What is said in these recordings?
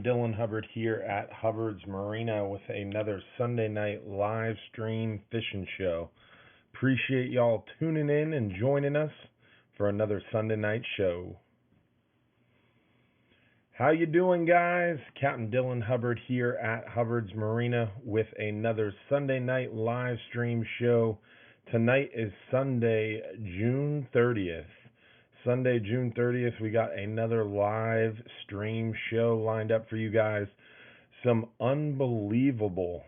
Dylan Hubbard here at Hubbard's Marina with another Sunday night live stream fishing show. Appreciate y'all tuning in and joining us for another Sunday night show. How you doing, guys? Captain Dylan Hubbard here at Hubbard's Marina with another Sunday night live stream show. Tonight is Sunday, June 30th. Sunday, June 30th, we got another live stream show lined up for you guys. Some unbelievable,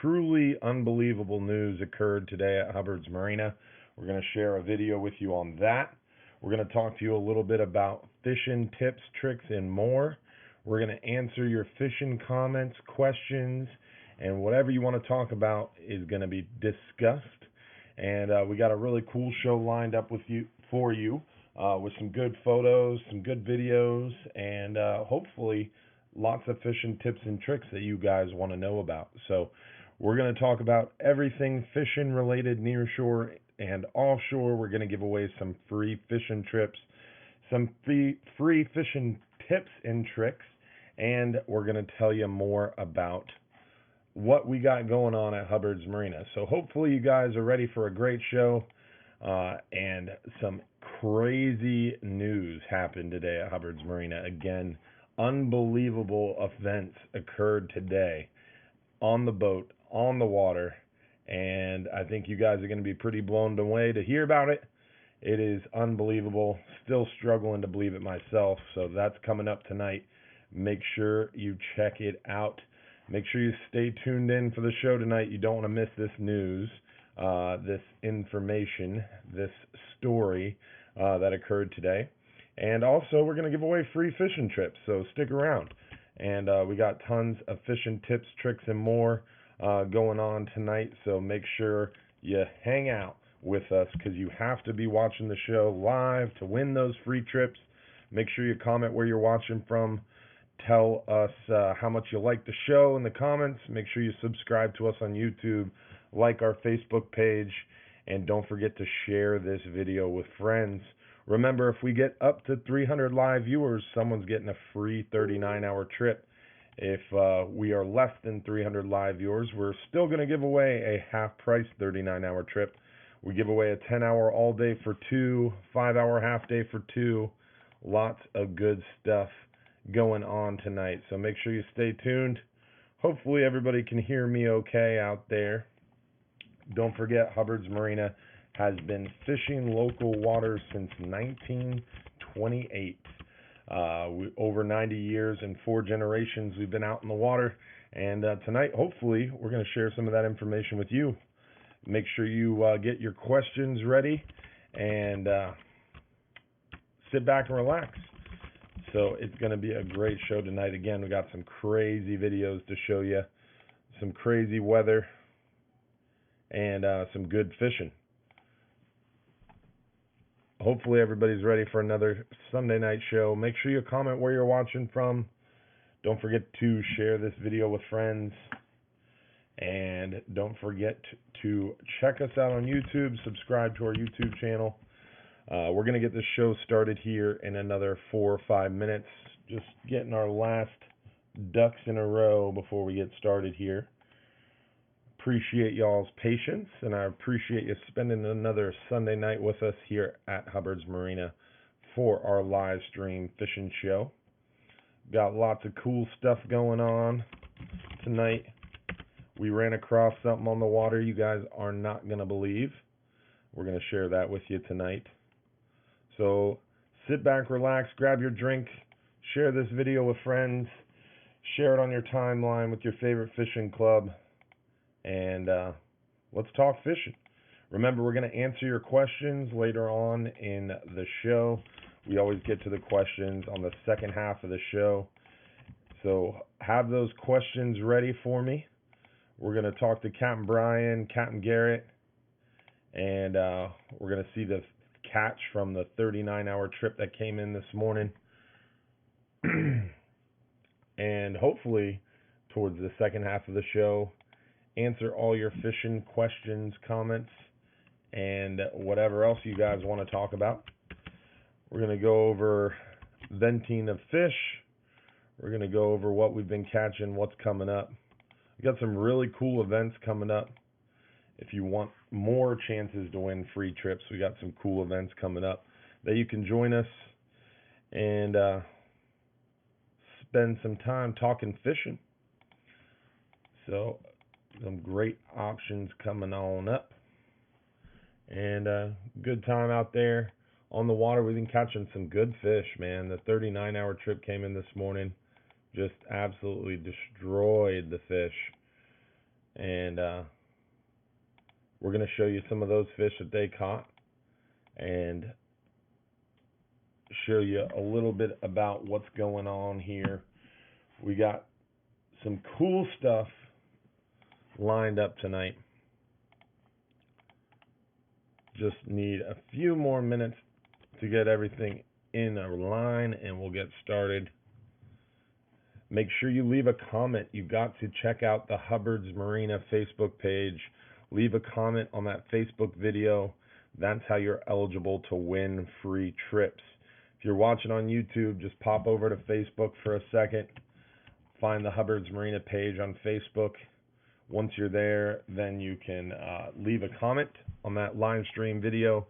truly unbelievable news occurred today at Hubbard's Marina. We're going to share a video with you on that. We're going to talk to you a little bit about fishing tips, tricks, and more. We're going to answer your fishing comments, questions, and whatever you want to talk about is going to be discussed. And we got a really cool show lined up for you. With some good photos, some good videos, and hopefully lots of fishing tips and tricks that you guys want to know about. So we're going to talk about everything fishing related nearshore and offshore. We're going to give away some free fishing trips, some free fishing tips and tricks, and we're going to tell you more about what we got going on at Hubbard's Marina. So hopefully you guys are ready for a great show. And some crazy news happened today at Hubbard's Marina. Again, unbelievable events occurred today on the boat, on the water, and I think you guys are going to be pretty blown away to hear about it. It is unbelievable. Still struggling to believe it myself, so that's coming up tonight. Make sure you check it out. Make sure you stay tuned in for the show tonight. You don't want to miss this news. This information, this story that occurred today. And also, we're going to give away free fishing trips, so stick around. And we got tons of fishing tips, tricks, and more going on tonight, so make sure you hang out with us because you have to be watching the show live to win those free trips. Make sure you comment where you're watching from. Tell us how much you like the show in the comments. Make sure you subscribe to us on YouTube. Like our Facebook page, and don't forget to share this video with friends. Remember, if we get up to 300 live viewers, someone's getting a free 39-hour trip. If we are less than 300 live viewers, we're still going to give away a half-price 39-hour trip. We give away a 10-hour all-day for 2, 5-hour half-day for 2. Lots of good stuff going on tonight, so make sure you stay tuned. Hopefully everybody can hear me okay out there. Don't forget, Hubbard's Marina has been fishing local waters since 1928. Over 90 years and 4 generations we've been out in the water. And tonight, hopefully, we're going to share some of that information with you. Make sure you get your questions ready and sit back and relax. So it's going to be a great show tonight. Again, we got some crazy videos to show you, some crazy weather, and some good fishing. Hopefully everybody's ready for another Sunday night show. Make sure you comment where you're watching from. Don't forget to share this video with friends. And don't forget to check us out on YouTube. Subscribe to our YouTube channel. We're going to get this show started here in another 4 or 5 minutes. Just getting our last ducks in a row before we get started here. Appreciate y'all's patience, and I appreciate you spending another Sunday night with us here at Hubbard's Marina for our live stream fishing show. Got lots of cool stuff going on tonight. We ran across something on the water you guys are not going to believe. We're going to share that with you tonight. So sit back, relax, grab your drink, share this video with friends, share it on your timeline with your favorite fishing club. And let's talk fishing. Remember, we're going to answer your questions later on in the show. We always get to the questions on the second half of the show. So have those questions ready for me. We're going to talk to Captain Brian, Captain Garrett, and we're going to see the catch from the 39-hour trip that came in this morning. And hopefully, towards the second half of the show, answer all your fishing questions, comments, and whatever else you guys want to talk about. We're going to go over venting of fish, We're going to go over what we've been catching, what's coming up. We got some really cool events coming up. If you want more chances to win free trips, we got some cool events coming up that you can join us and spend some time talking fishing. So some great options coming on up, and good time out there on the water. We've been catching some good fish, man. The 39-hour trip came in this morning, just absolutely destroyed the fish, and we're going to show you some of those fish that they caught and show you a little bit about what's going on here. We got some cool stuff lined up tonight. Just need a few more minutes to get everything in a line and we'll get started. Make sure you leave a comment. You've got to check out the Hubbard's Marina Facebook page. Leave a comment on that Facebook video. That's how you're eligible to win free trips. If you're watching on YouTube, just pop over to Facebook for a second. Find the Hubbard's Marina page on Facebook. Once you're there, then you can leave a comment on that live stream video,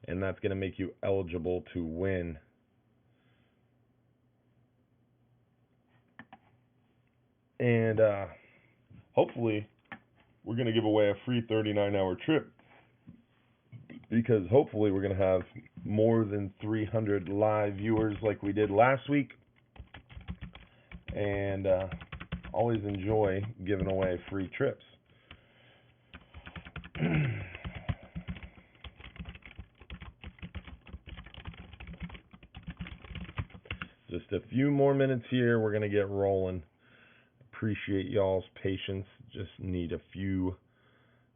and that's going to make you eligible to win. And hopefully, we're going to give away a free 39-hour trip, because hopefully we're going to have more than 300 live viewers like we did last week. And always enjoy giving away free trips. Just a few more minutes here. We're going to get rolling. Appreciate y'all's patience. Just need a few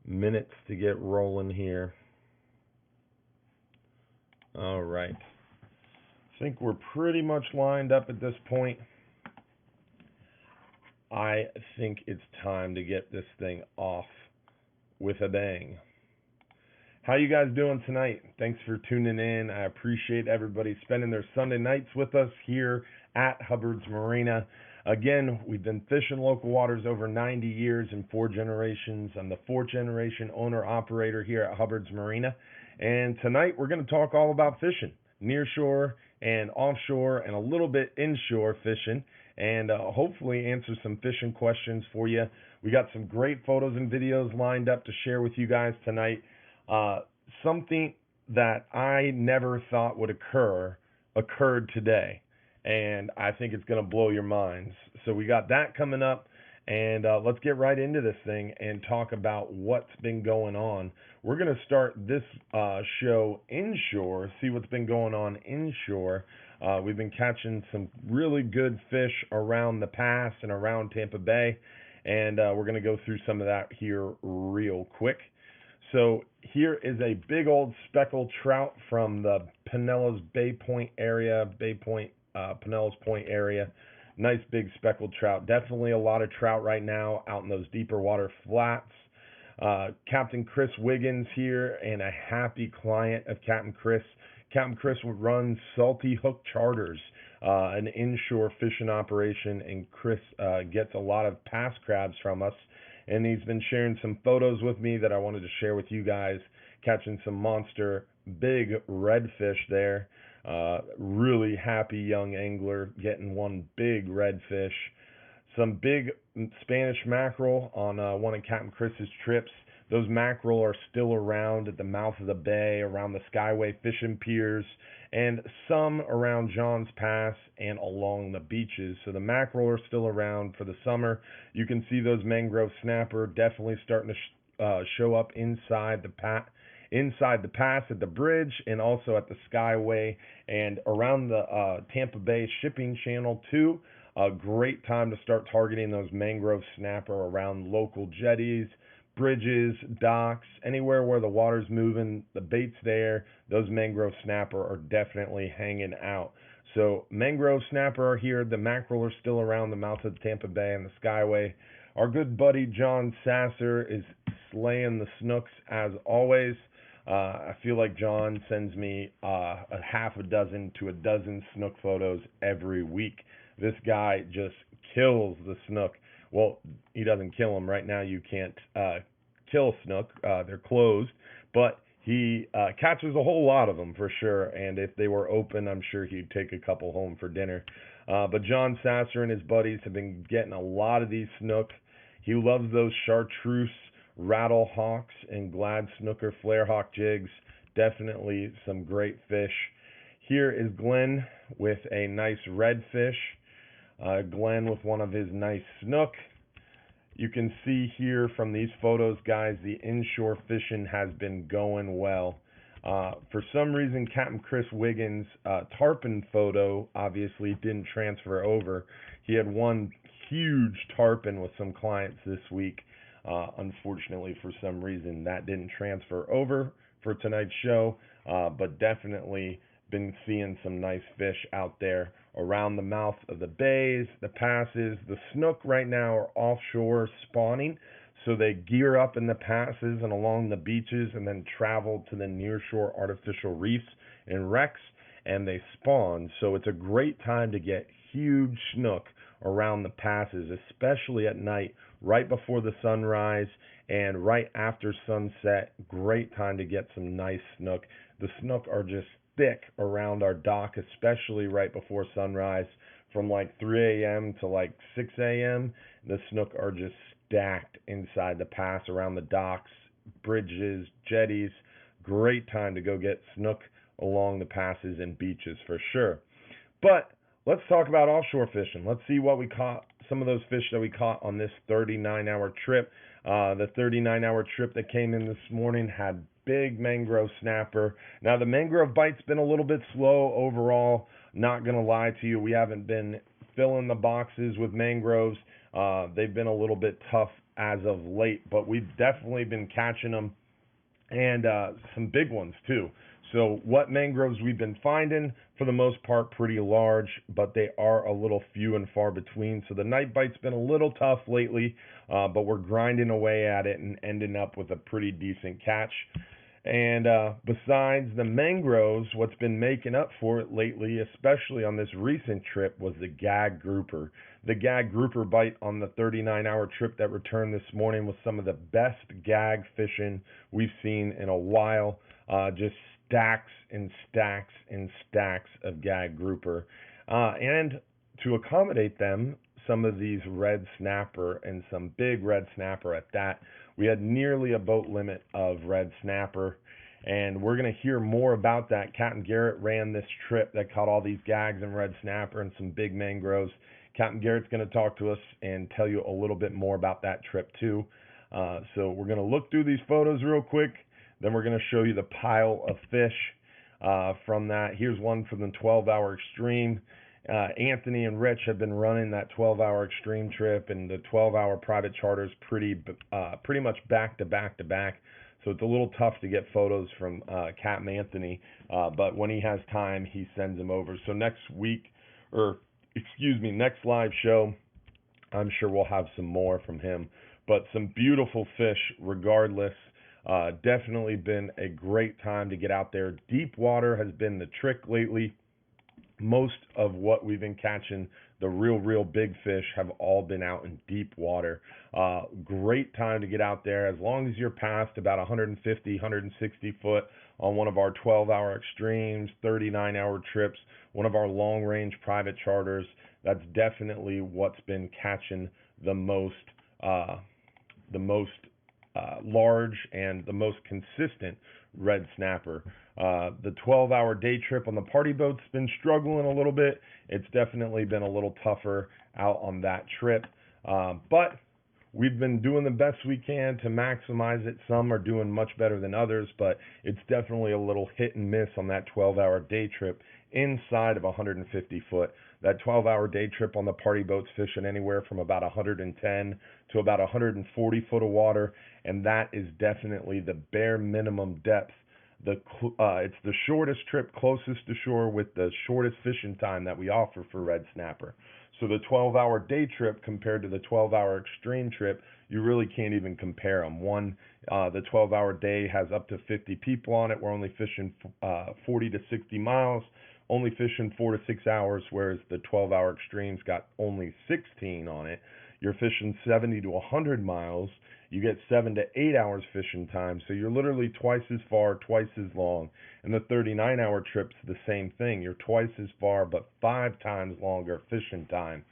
minutes to get rolling here. All right. I think we're pretty much lined up at this point. I think it's time to get this thing off with a bang. How you guys doing tonight? Thanks for tuning in. I appreciate everybody spending their Sunday nights with us here at Hubbard's Marina. Again, we've been fishing local waters over 90 years and 4 generations. I'm the 4th generation owner-operator here at Hubbard's Marina. And tonight we're going to talk all about fishing, nearshore and offshore and a little bit inshore fishing, and hopefully answer some fishing questions for you. We got some great photos and videos lined up to share with you guys tonight. Something that I never thought would occurred today, and I think it's going to blow your minds. So we got that coming up, and let's get right into this thing and talk about what's been going on. We're going to start this show inshore, see what's been going on inshore. We've been catching some really good fish around the pass and around Tampa Bay, and we're going to go through some of that here real quick. So here is a big old speckled trout from the Pinellas Bay Point area, Pinellas Point area. Nice big speckled trout. Definitely a lot of trout right now out in those deeper water flats. Captain Chris Wiggins here, and a happy client of Captain Chris. Captain Chris runs Salty Hook Charters, an inshore fishing operation, and Chris gets a lot of pass crabs from us. And he's been sharing some photos with me that I wanted to share with you guys, catching some monster big redfish there. Really happy young angler getting one big redfish. Some big Spanish mackerel on one of Captain Chris's trips. Those mackerel are still around at the mouth of the bay, around the Skyway fishing piers, and some around John's Pass and along the beaches. So the mackerel are still around for the summer. You can see those mangrove snapper definitely starting to show up inside the pass at the bridge, and also at the Skyway and around the Tampa Bay shipping channel too. A great time to start targeting those mangrove snapper around local jetties, bridges, docks, anywhere where the water's moving, the bait's there, those mangrove snapper are definitely hanging out. So mangrove snapper are here. The mackerel are still around the mouth of the Tampa Bay and the Skyway. Our good buddy John Sasser is slaying the snooks as always. I feel like John sends me a half a dozen to a dozen snook photos every week. This guy just kills the snook. Well, he doesn't kill them. Right now you can't kill snook. They're closed, but he catches a whole lot of them for sure. And if they were open, I'm sure he'd take a couple home for dinner. But John Sasser and his buddies have been getting a lot of these snook. He loves those chartreuse rattle hawks and glad snooker flare hawk jigs. Definitely some great fish. Here is Glenn with a nice redfish. Glenn with one of his nice snook. You can see here from these photos, guys, the inshore fishing has been going well. For some reason, Captain Chris Wiggins' tarpon photo obviously didn't transfer over. He had one huge tarpon with some clients this week. Unfortunately, for some reason, that didn't transfer over for tonight's show, but definitely been seeing some nice fish out there around the mouth of the bays, the passes. The snook right now are offshore spawning, so they gear up in the passes and along the beaches and then travel to the nearshore artificial reefs and wrecks, and they spawn. So it's a great time to get huge snook around the passes, especially at night, right before the sunrise and right after sunset. Great time to get some nice snook. The snook are just thick around our dock, especially right before sunrise. From like 3 a.m. to like 6 a.m., the snook are just stacked inside the pass around the docks, bridges, jetties. Great time to go get snook along the passes and beaches for sure. But let's talk about offshore fishing. Let's see what we caught, some of those fish that we caught on this 39-hour trip. The 39-hour trip that came in this morning had big mangrove snapper. Now, the mangrove bite's been a little bit slow overall. Not going to lie to you. We haven't been filling the boxes with mangroves. They've been a little bit tough as of late, but we've definitely been catching them, and some big ones too. So what mangroves we've been finding, for the most part, pretty large, but they are a little few and far between. So the night bite's been a little tough lately, but we're grinding away at it and ending up with a pretty decent catch. And besides the mangroves, what's been making up for it lately, especially on this recent trip, was the gag grouper. The gag grouper bite on the 39-hour trip that returned this morning was some of the best gag fishing we've seen in a while. Just stacks and stacks and stacks of gag grouper. And to accommodate them, some of these red snapper and some big red snapper at that. We had nearly a boat limit of red snapper, and we're going to hear more about that. Captain Garrett ran this trip that caught all these gags and red snapper and some big mangroves. Captain Garrett's going to talk to us and tell you a little bit more about that trip too. So we're going to look through these photos real quick. Then we're going to show you the pile of fish from that. Here's one from the 12-hour extreme. Anthony and Rich have been running that 12-hour extreme trip and the 12-hour private charters pretty much back to back to back. So it's a little tough to get photos from Captain Anthony, but when he has time, he sends them over. So next live show, I'm sure we'll have some more from him. But some beautiful fish regardless. Definitely been a great time to get out there. Deep water has been the trick lately. Most of what we've been catching, the real big fish, have all been out in deep water. Great time to get out there as long as you're past about 150, 160 foot on one of our 12-hour extremes, 39-hour trips, one of our long-range private charters. That's definitely what's been catching the most large and the most consistent red snapper. The 12-hour day trip on the party boat's been struggling a little bit. It's definitely been a little tougher out on that trip. But we've been doing the best we can to maximize it. Some are doing much better than others, but it's definitely a little hit and miss on that 12-hour day trip inside of 150 foot. That 12-hour day trip on the party boat's fishing anywhere from about 110 to about 140 foot of water, and that is definitely the bare minimum depth. It's the shortest trip closest to shore with the shortest fishing time that we offer for red snapper. So the 12-hour day trip compared to the 12-hour extreme trip, you really can't even compare them. The 12-hour day has up to 50 people on it. We're only fishing 40 to 60 miles. only fishing 4 to 6 hours, whereas the 12-hour extremes got only 16 on it. You're fishing 70 to 100 miles. You get 7 to 8 hours fishing time, so you're literally twice as far, twice as long. And the 39-hour trip's the same thing. You're twice as far, but 5 times longer fishing time.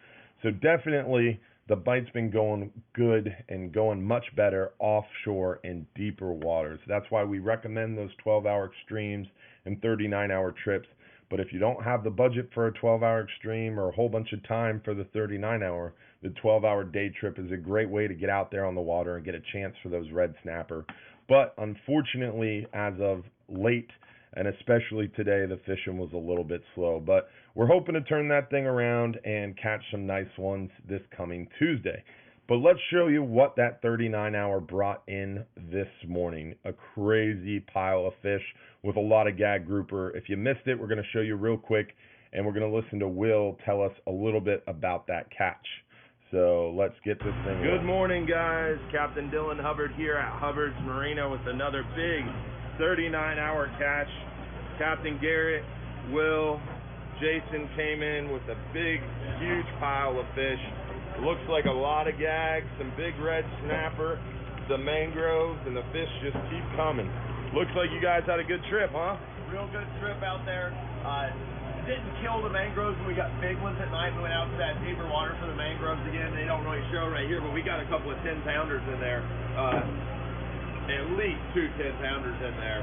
So definitely the bite's been going good and going much better offshore in deeper waters. That's why we recommend those 12-hour extremes and 39-hour trips. But if you don't have the budget for a 12-hour extreme or a whole bunch of time for the 39-hour, the 12-hour day trip is a great way to get out there on the water and get a chance for those red snapper. But unfortunately, as of late, and especially today, the fishing was a little bit slow. But we're hoping to turn that thing around and catch some nice ones this coming Tuesday. But let's show you what that 39-hour brought in this morning. A crazy pile of fish with a lot of gag grouper. If you missed it, we're going to show you real quick, and we're going to listen to Will tell us a little bit about that catch. So let's get this thing going. Good morning, guys. Captain Dylan Hubbard here at Hubbard's Marina with another big 39-hour catch. Captain Garrett, Will, Jason came in with a big, huge pile of fish. Looks like a lot of gags, some big red snapper, the mangroves, and the fish just keep coming. Looks like you guys had a good trip, huh? Real good trip out there. Didn't kill the mangroves when we got big ones at night. We went out to that deeper water for the mangroves again. They don't really show right here, but we got a couple of 10-pounders in there. At least 2 10-pounders in there.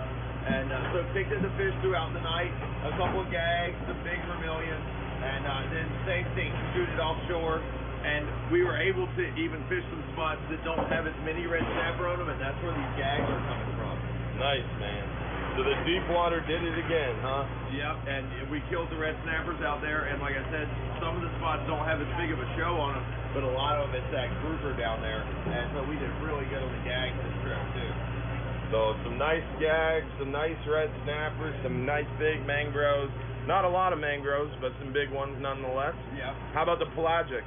And so picked at the fish throughout the night. A couple of gags, some big vermilion, and then same thing, shoot it offshore. And we were able to even fish some spots that don't have as many red snapper on them, and that's where these gags are coming from. Nice, man. So the deep water did it again, huh? Yep, and we killed the red snappers out there, and like I said, some of the spots don't have as big of a show on them, but a lot of it's that grouper down there, and so we did really good on the gags this trip, too. So some nice gags, some nice red snappers, some nice big mangroves. Not a lot of mangroves, but some big ones nonetheless. Yeah. How about the pelagics?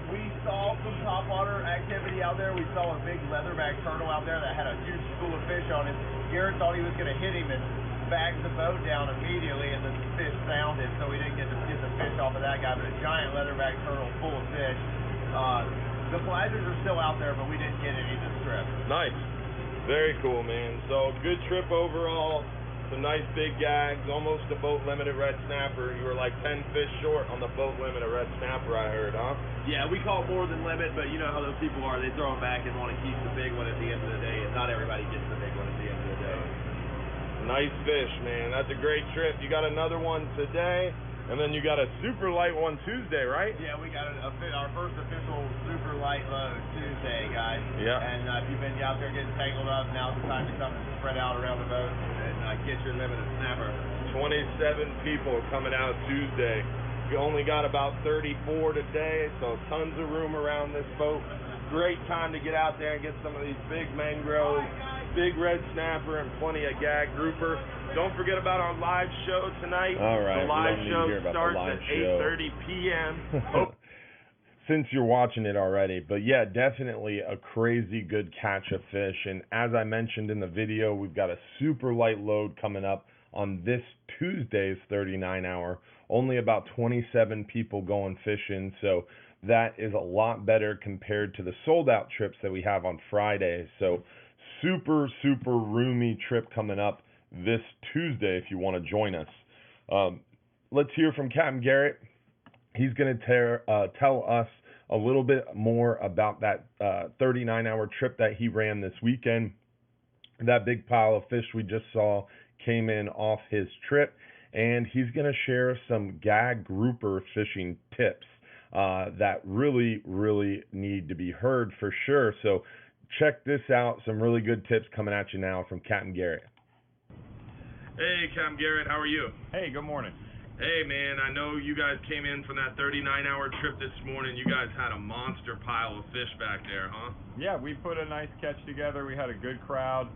We saw some topwater activity out there. We saw a big leatherback turtle out there that had a huge school of fish on it. Garrett thought he was going to hit him and bagged the boat down immediately, and the fish sounded, so we didn't get the fish off of that guy, but a giant leatherback turtle full of fish. The pelagics are still out there, but we didn't get any this trip. Nice. Very cool, man. So good trip overall. Some nice big gags, almost a boat limited red snapper. You were like 10 fish short on the boat limited red snapper, I heard, huh? Yeah, we caught more than limit, but you know how those people are. They throw them back and want to keep the big one at the end of the day, and not everybody gets the big one at the end of the day. Nice fish, man. That's a great trip. You got another one today, and then you got a super light one Tuesday, right? Yeah, we got our first official super light load Tuesday, guys. Yeah. And if you've been out there getting tangled up, now's the time to come and spread out around the boat and get your limited snapper. 27 people coming out Tuesday. You only got about 34 today, so tons of room around this boat. Great time to get out there and get some of these big mangroves, big red snapper, and plenty of gag grouper. Don't forget about our live show tonight. All right. The live show starts at 8:30 p.m. Since you're watching it already, but yeah, definitely a crazy good catch of fish. And as I mentioned in the video, we've got a super light load coming up on this Tuesday's 39-hour. Only about 27 people going fishing, so that is a lot better compared to the sold-out trips that we have on Friday. So super, super roomy trip coming up this Tuesday if you want to join us. Let's hear from Captain Garrett. He's going to tell us a little bit more about that 39-hour trip that he ran this weekend. That big pile of fish we just saw came in off his trip, and he's going to share some gag grouper fishing tips that really, really need to be heard for sure. So check this out. Some really good tips coming at you now from Captain Garrett. Hey, Captain Garrett, how are you? Hey, good morning. Hey, man, I know you guys came in from that 39-hour trip this morning. You guys had a monster pile of fish back there, huh? Yeah, we put a nice catch together. We had a good crowd.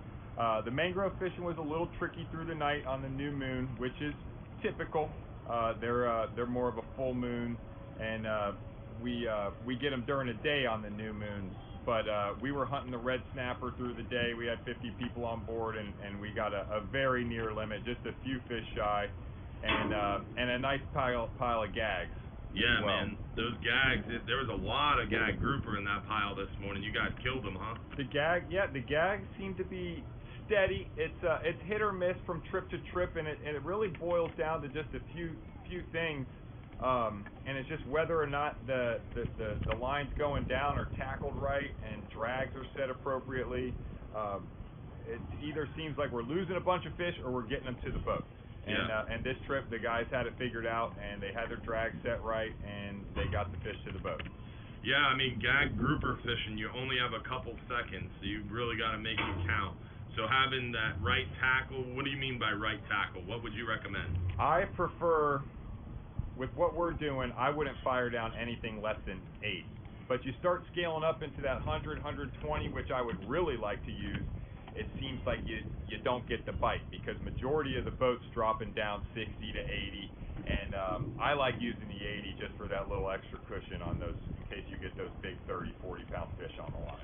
The mangrove fishing was a little tricky through the night on the new moon, which is typical. They're more of a full moon, and we get them during the day on the new moons. But we were hunting the red snapper through the day. We had 50 people on board, and we got a very near limit, just a few fish shy. and a nice pile of gags. Yeah, as well. man, those gags. There was a lot of gag grouper in that pile this morning. You guys killed them, huh? The gags seem to be steady. It's hit or miss from trip to trip, and it really boils down to just a few things. And it's just whether or not the lines going down are tackled right and drags are set appropriately. It either seems like we're losing a bunch of fish or we're getting them to the boat. And this trip, the guys had it figured out, and they had their drag set right, and they got the fish to the boat. Yeah, I mean, gag grouper fishing, you only have a couple seconds, so you really got to make it count. So having that right tackle, what do you mean by right tackle? What would you recommend? I prefer, with what we're doing, I wouldn't fire down anything less than 8. But you start scaling up into that 100, 120, which I would really like to use, it seems like you don't get the bite, because majority of the boat's dropping down 60 to 80, and I like using the 80 just for that little extra cushion on those, in case you get those big 30, 40 pound fish on the line.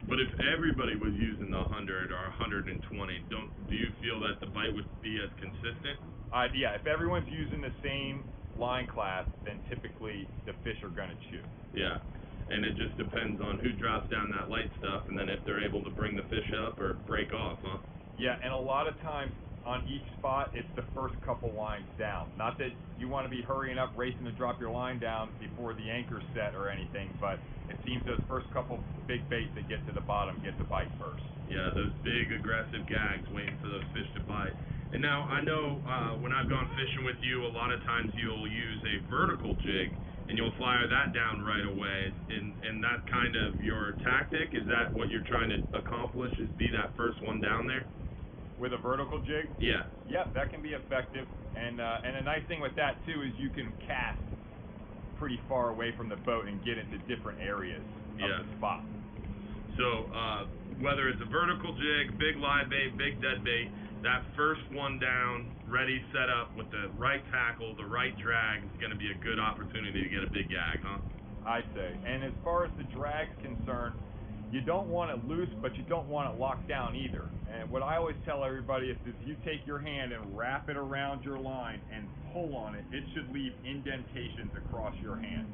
But if everybody was using the 100 or 120, do you feel that the bite would be as consistent? Yeah, if everyone's using the same line class, then typically the fish are going to chew. Yeah, and it just depends on who drops down that light stuff, and then if they're able to bring the fish up or break off, huh? Yeah, and a lot of times on each spot, it's the first couple lines down. Not that you want to be hurrying up, racing to drop your line down before the anchor's set or anything, but it seems those first couple big baits that get to the bottom get the bite first. Yeah, those big aggressive gags waiting for those fish to bite. And now I know when I've gone fishing with you, a lot of times you'll use a vertical jig and you'll fire that down right away. And that kind of your tactic? Is that what you're trying to accomplish, is be that first one down there? With a vertical jig? Yeah. Yep, that can be effective. And a nice thing with that too is you can cast pretty far away from the boat and get into different areas of the spot. So whether it's a vertical jig, big live bait, big dead bait, that first one down, ready, set up with the right tackle, the right drag is going to be a good opportunity to get a big gag, huh? I'd say. And as far as the drag's concerned, you don't want it loose, but you don't want it locked down either. And what I always tell everybody is if you take your hand and wrap it around your line and pull on it, it should leave indentations across your hand.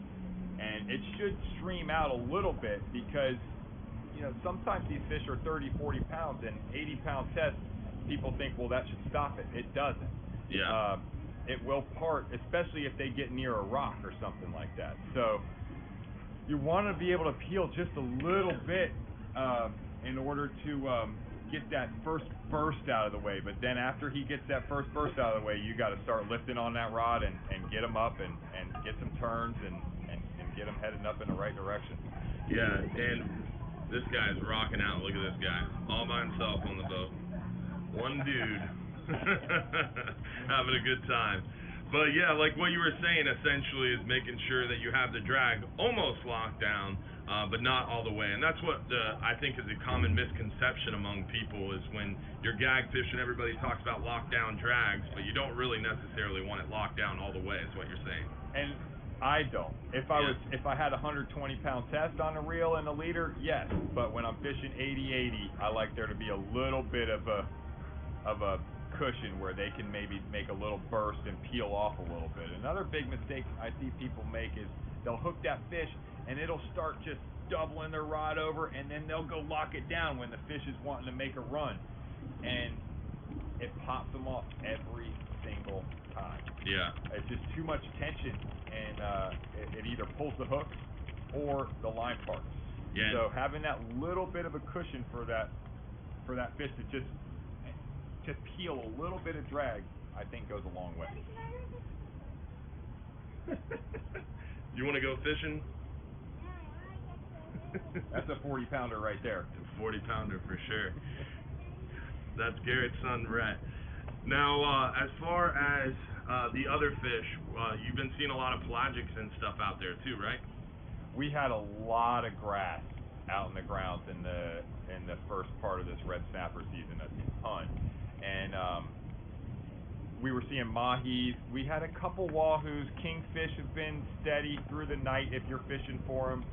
And it should stream out a little bit because, you know, sometimes these fish are 30, 40 pounds and 80-pound test. People think, well, that should stop it. It doesn't. Yeah. It will part, especially if they get near a rock or something like that. So you want to be able to peel just a little bit in order to get that first burst out of the way. But then after he gets that first burst out of the way, you got to start lifting on that rod and get him up and get some turns and get him heading up in the right direction. Yeah, and this guy's rocking out. Look at this guy, all by himself on the boat. One dude having a good time. But yeah, like what you were saying essentially is making sure that you have the drag almost locked down, but not all the way. And that's what I think is a common misconception among people is when you're gag fishing, everybody talks about lockdown drags, but you don't really necessarily want it locked down all the way, is what you're saying. And I don't. If I had a 120-pound test on the reel and a leader, yes. But when I'm fishing 80-80, I like there to be a little bit of a cushion where they can maybe make a little burst and peel off a little bit. Another big mistake I see people make is they'll hook that fish and it'll start just doubling their rod over, and then they'll go lock it down when the fish is wanting to make a run, and it pops them off every single time. Yeah. It's just too much tension, and it either pulls the hook or the line parts. Yeah. So having that little bit of a cushion for that fish to peel a little bit of drag, I think goes a long way. You want to go fishing? That's a 40-pounder right there. A 40-pounder for sure. That's Garrett's son, Rhett. Now, as far as the other fish, you've been seeing a lot of pelagics and stuff out there too, right? We had a lot of grass out in the grounds in the first part of this red snapper season, a ton. And we were seeing mahis. We had a couple wahoos. Kingfish have been steady through the night if you're fishing for them.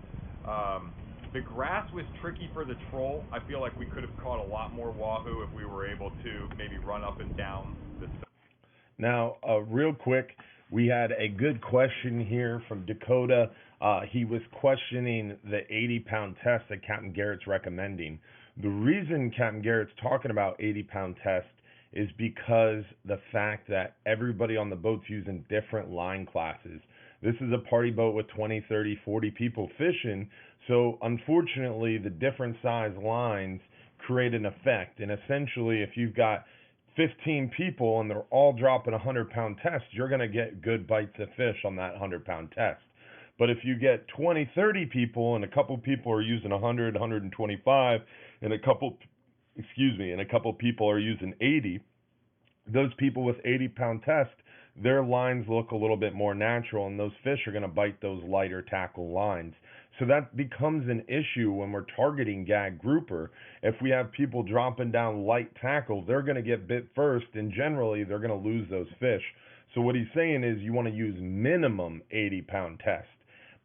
The grass was tricky for the troll. I feel like we could have caught a lot more wahoo if we were able to maybe run up and down the. Now, real quick, we had a good question here from Dakota. He was questioning the 80-pound test that Captain Garrett's recommending. The reason Captain Garrett's talking about 80-pound test is because the fact that everybody on the boat's using different line classes. This is a party boat with 20, 30, 40 people fishing, so unfortunately the different size lines create an effect. And essentially, if you've got 15 people and they're all dropping a 100-pound test, you're going to get good bites of fish on that 100-pound test. But if you get 20, 30 people and a couple people are using 100, 125, and a couple people are using 80, those people with 80-pound test, their lines look a little bit more natural, and those fish are going to bite those lighter tackle lines. So that becomes an issue when we're targeting gag grouper. If we have people dropping down light tackle, they're going to get bit first, and generally they're going to lose those fish. So what he's saying is you want to use minimum 80-pound test.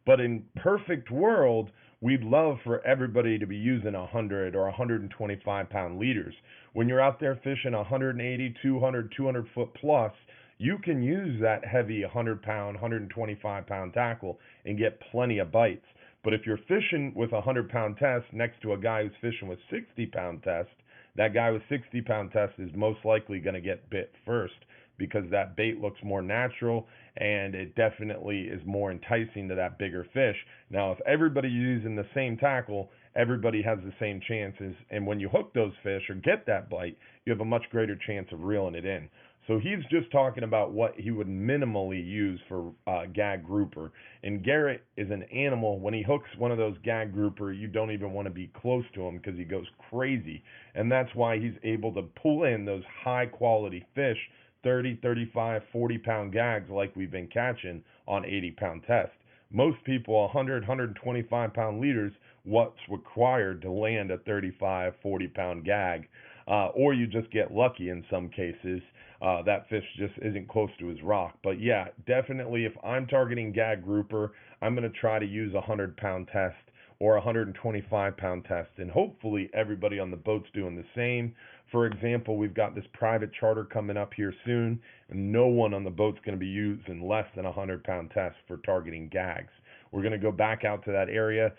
But in perfect world, we'd love for everybody to be using 100 or 125-pound leaders. When you're out there fishing 180, 200, 200-foot plus, you can use that heavy 100-pound, 125-pound tackle and get plenty of bites. But if you're fishing with a 100-pound test next to a guy who's fishing with 60-pound test, that guy with 60-pound test is most likely going to get bit first, because that bait looks more natural and it definitely is more enticing to that bigger fish. Now, if everybody's using the same tackle, everybody has the same chances, and when you hook those fish or get that bite, you have a much greater chance of reeling it in. So he's just talking about what he would minimally use for gag grouper. And Garrett is an animal. When he hooks one of those gag grouper, you don't even want to be close to him because he goes crazy. And that's why he's able to pull in those high quality fish, 30, 35, 40-pound gags like we've been catching on 80-pound test. Most people, 100, 125-pound leaders, what's required to land a 35, 40-pound gag. Or you just get lucky in some cases. That fish just isn't close to his rock. But yeah, definitely if I'm targeting gag grouper, I'm going to try to use a 100-pound test or a 125-pound test, and hopefully everybody on the boat's doing the same. For example, we've got this private charter coming up here soon, and no one on the boat's going to be using less than a 100-pound test for targeting gags. We're going to go back out to that area.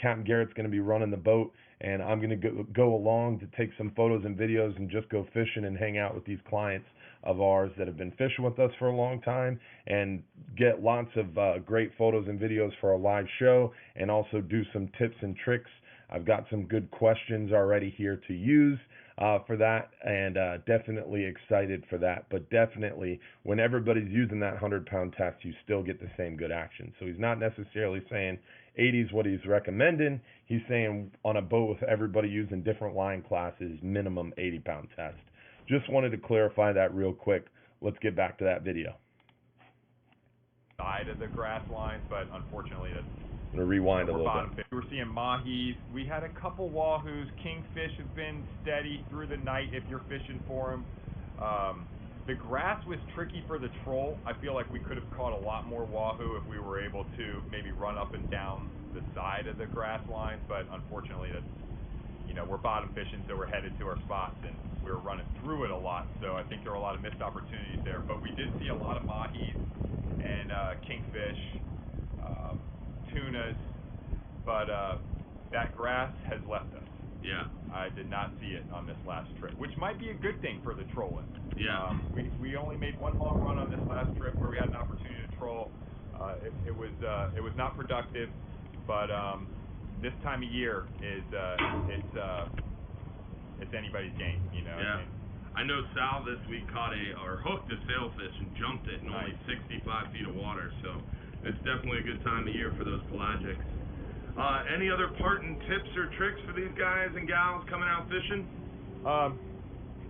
Captain Garrett's going to be running the boat, and I'm going to go along to take some photos and videos and just go fishing and hang out with these clients of ours that have been fishing with us for a long time, and get lots of great photos and videos for our live show, and also do some tips and tricks. I've got some good questions already here to use for that, and definitely excited for that. But definitely, when everybody's using that 100-pound test, you still get the same good action. So he's not necessarily saying 80 is what he's recommending. He's saying on a boat with everybody using different line classes, minimum 80-pound test. Just wanted to clarify that real quick. Let's get back to that video. Side of the grass lines, but unfortunately that's... I'm going to rewind a little bit. We're seeing mahis. We had a couple wahoos. Kingfish have been steady through the night if you're fishing for them. The grass was tricky for the troll. I feel like we could have caught a lot more wahoo if we were able to maybe run up and down the side of the grass lines, but unfortunately that's, we're bottom fishing, so we're headed to our spots, and we were running through it a lot, so I think there were a lot of missed opportunities there. But we did see a lot of mahis and kingfish, tunas, but that grass has left us. Yeah. I did not see it on this last trip, which might be a good thing for the trolling. Yeah. We only made one long run on this last trip where we had an opportunity to troll. It was not productive, but this time of year is it's anybody's game, Yeah. I know Sal this week hooked a sailfish and jumped it in only 65 feet of water, so it's definitely a good time of year for those pelagics. Any other parting tips or tricks for these guys and gals coming out fishing?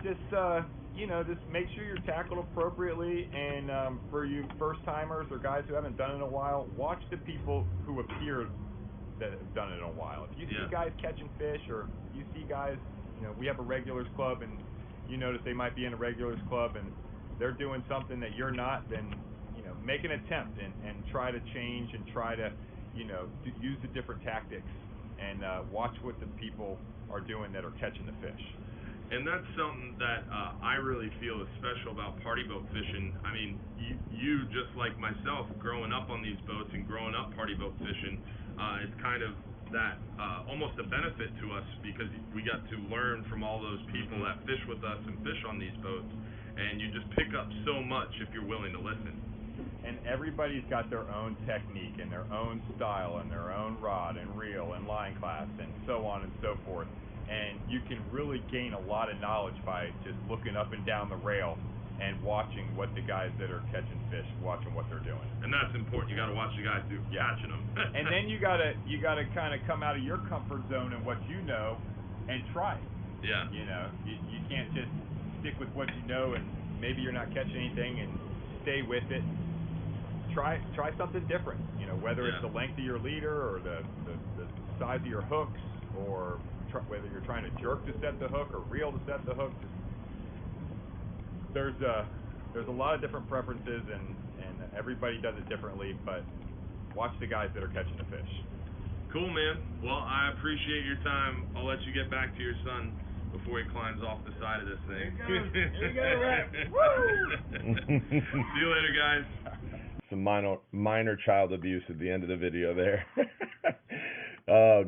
Just make sure you're tackled appropriately, and for you first timers or guys who haven't done it in a while, watch the people who appear that have done it in a while. If you see guys catching fish, or you see guys, we have a regulars club, and you notice they might be in a regulars club and they're doing something that you're not, then make an attempt and try to change and try to use the different tactics, and watch what the people are doing that are catching the fish. And that's something that I really feel is special about party boat fishing. I mean, you just like myself, growing up on these boats and growing up party boat fishing, it's kind of that almost a benefit to us because we got to learn from all those people that fish with us and fish on these boats, and you just pick up so much if you're willing to listen. And everybody's got their own technique and their own style and their own rod and reel and line class and so on and so forth. And you can really gain a lot of knowledge by just looking up and down the rail and watching what the guys that are catching fish, watching what they're doing. And that's important. You got to watch the guys catching them. And then you gotta kind of come out of your comfort zone and what you know, and try it. Yeah. You know, you can't just stick with what you know and maybe you're not catching anything and stay with it. Try something different. You know, whether it's the length of your leader or the size of your hooks or whether you're trying to jerk to set the hook or reel to set the hook. There's a lot of different preferences and everybody does it differently, but watch the guys that are catching the fish. Cool, man. Well, I appreciate your time. I'll let you get back to your son before he climbs off the side of this thing. Here you go, Rat. Woo! See you later, guys. Some minor child abuse at the end of the video there.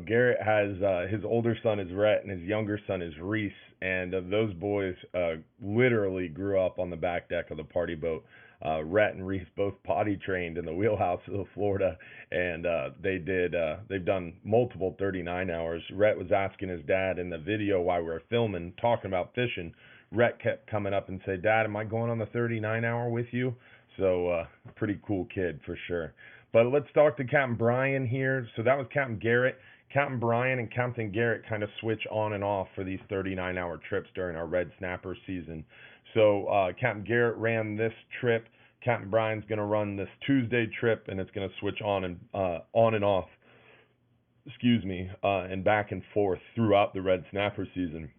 Garrett has his older son is Rhett and his younger son is Reese, and those boys literally grew up on the back deck of the party boat. Rhett and Reese both potty trained in the wheelhouse of Florida, and they've done multiple 39 hours. Rhett was asking his dad in the video while we were filming, talking about fishing. Rhett kept coming up and say, "Dad, am I going on the 39 hour with you?" So pretty cool kid for sure. But let's talk to Captain Brian here. So that was Captain Garrett. Captain Brian and Captain Garrett kind of switch on and off for these 39-hour trips during our red snapper season. So Captain Garrett ran this trip. Captain Brian's going to run this Tuesday trip, and it's going to switch on and off. And back and forth throughout the red snapper season.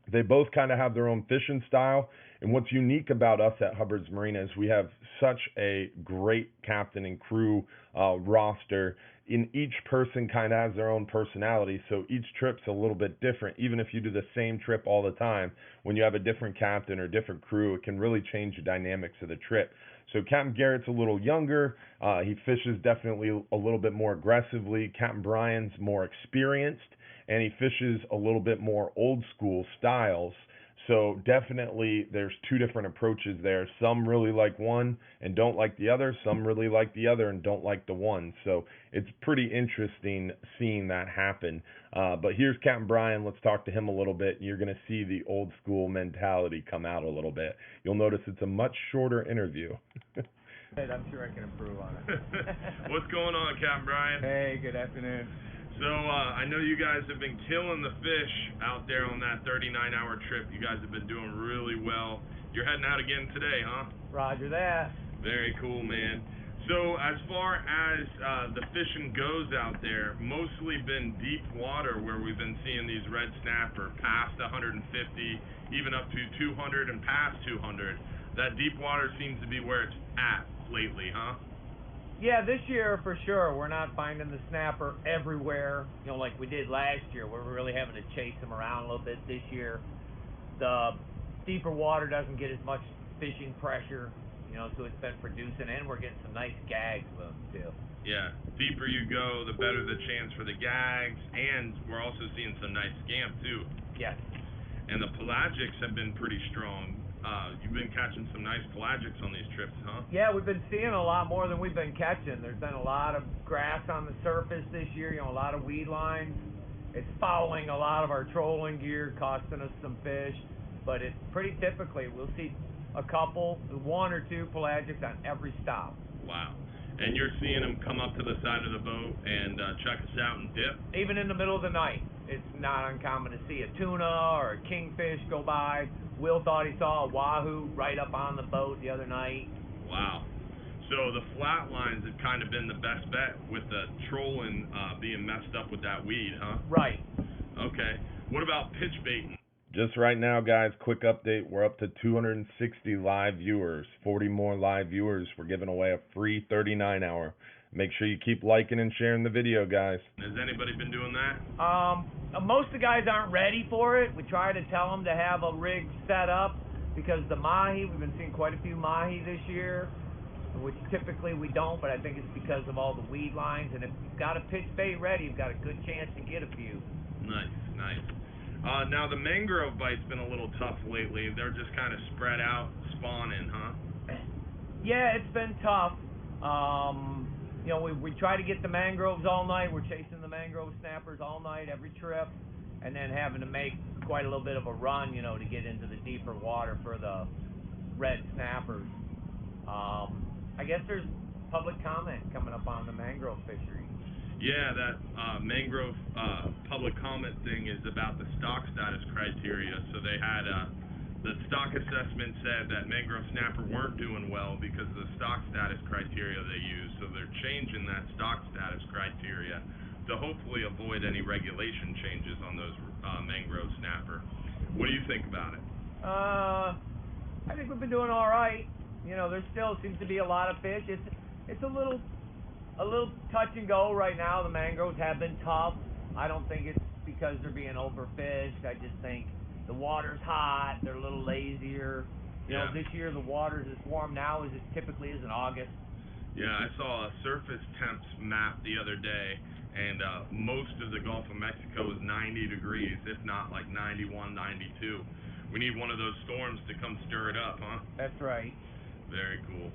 They both kind of have their own fishing style, and what's unique about us at Hubbard's Marina is we have such a great captain and crew roster. In each person kind of has their own personality, so each trip's a little bit different. Even if you do the same trip all the time, when you have a different captain or different crew, it can really change the dynamics of the trip. So Captain Garrett's a little younger. He fishes definitely a little bit more aggressively. Captain Brian's more experienced, and he fishes a little bit more old school styles. So definitely there's two different approaches there. Some really like one and don't like the other. Some really like the other and don't like the one. So it's pretty interesting seeing that happen. But here's Captain Brian. Let's talk to him a little bit. You're going to see the old school mentality come out a little bit. You'll notice it's a much shorter interview. I'm sure I can improve on it. What's going on, Captain Brian? Hey, good afternoon. So I know you guys have been killing the fish out there on that 39-hour trip. You guys have been doing really well. You're heading out again today, huh? Roger that. Very cool, man. So as far as the fishing goes out there, mostly been deep water where we've been seeing these red snapper past 150, even up to 200 and past 200. That deep water seems to be where it's at lately, huh? Yeah, this year for sure. We're not finding the snapper everywhere, like we did last year. We're really having to chase them around a little bit this year. The deeper water doesn't get as much fishing pressure, so it's been producing, and we're getting some nice gags with them too. Yeah, deeper you go, the better the chance for the gags, and we're also seeing some nice scamp too. Yes. And the pelagics have been pretty strong. You've been catching some nice pelagics on these trips, huh? Yeah, we've been seeing a lot more than we've been catching. There's been a lot of grass on the surface this year, a lot of weed lines. It's fouling a lot of our trolling gear, costing us some fish, but it's pretty typically, we'll see a couple, one or two pelagics on every stop. Wow. And you're seeing them come up to the side of the boat and check us out and dip? Even in the middle of the night. It's not uncommon to see a tuna or a kingfish go by. Will thought he saw a wahoo right up on the boat the other night. Wow. So the flat lines have kind of been the best bet with the trolling being messed up with that weed, huh? Right. Okay. What about pitch baiting? Just right now, guys, quick update. We're up to 260 live viewers, 40 more live viewers. We're giving away a free 39-hour Make sure you keep liking and sharing the video, guys. Has anybody been doing that? Most of the guys aren't ready for it. We try to tell them to have a rig set up because the mahi, we've been seeing quite a few mahi this year, which typically we don't, but I think it's because of all the weed lines. And if you've got a pitch bait ready, you've got a good chance to get a few. Nice, nice. Now the mangrove bite's been a little tough lately. They're just kind of spread out, spawning, huh? Yeah, it's been tough. You know, we try to get the mangroves all night. We're chasing the mangrove snappers all night, every trip, and then having to make quite a little bit of a run, you know, to get into the deeper water for the red snappers. I guess there's public comment coming up on the mangrove fishery. Yeah, that mangrove public comment thing is about the stock status criteria. So they had the stock assessment said that mangrove snapper weren't doing well because of the stock status criteria they use. So they're changing that stock status criteria to hopefully avoid any regulation changes on those mangrove snapper. What do you think about it? I think we've been doing all right. You know, there still seems to be a lot of fish. It's a little touch and go right now. The mangroves have been tough. I don't think it's because they're being overfished. I just think the water's hot. They're a little lazier. You know, this year the water's as warm now as it typically is in August. Yeah, I saw a surface temps map the other day, and most of the Gulf of Mexico is 90 degrees, if not like 91, 92. We need one of those storms to come stir it up, huh? That's right. Very cool.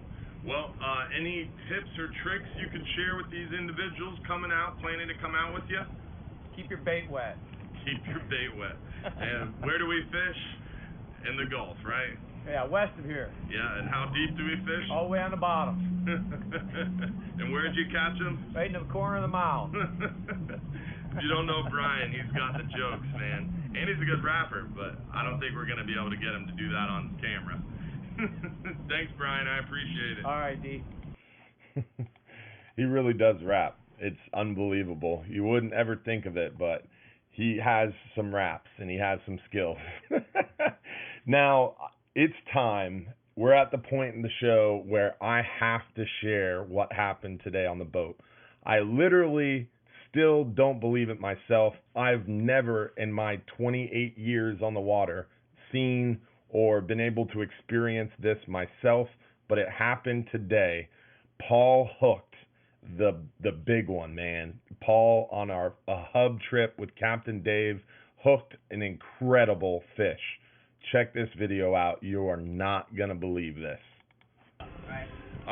Well, any tips or tricks you could share with these individuals coming out, planning to come out with you? Keep your bait wet. Keep your bait wet. And where do we fish? In the Gulf, right? Yeah, west of here. Yeah, and how deep do we fish? All the way on the bottom. And where'd you catch them? Right in the corner of the mouth. If you don't know Brian, he's got the jokes, man. And he's a good rapper, but I don't think we're going to be able to get him to do that on camera. Thanks, Brian. I appreciate it. All right, D. He really does rap. It's unbelievable. You wouldn't ever think of it, but he has some raps and he has some skills. Now, it's time. We're at the point in the show where I have to share what happened today on the boat. I literally still don't believe it myself. I've never in my 28 years on the water seen or been able to experience this myself, but it happened today. Paul hooked the big one, man. Paul on a hub trip with Captain Dave hooked an incredible fish. Check this video out. You are not going to believe this. All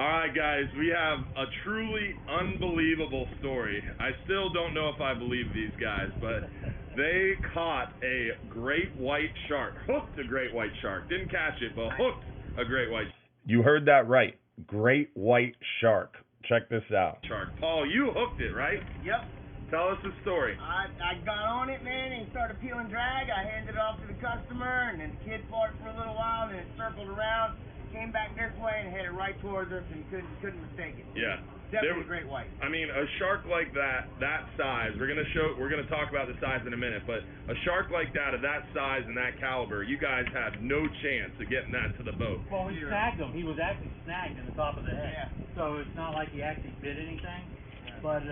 right, guys, we have a truly unbelievable story. I still don't know if I believe these guys, but they caught a great white shark. Hooked a great white shark. Didn't catch it, but hooked a great white You heard that right. Great white shark. Check this out. shark. Paul, you hooked it, right? Yep. Tell us the story. I got on it, man, and started peeling drag. I handed it off to the customer, and then the kid fought it for a little while, and then it circled around, came back this way, and headed right towards us, and you couldn't mistake it. Yeah. Definitely a great white. I mean, a shark like that size, we're gonna talk about the size in a minute, but a shark like that of that size and that caliber, you guys had no chance of getting that to the boat. Well, we snagged him. He was actually snagged in the top of the head. Yeah. So it's not like he actually bit anything. But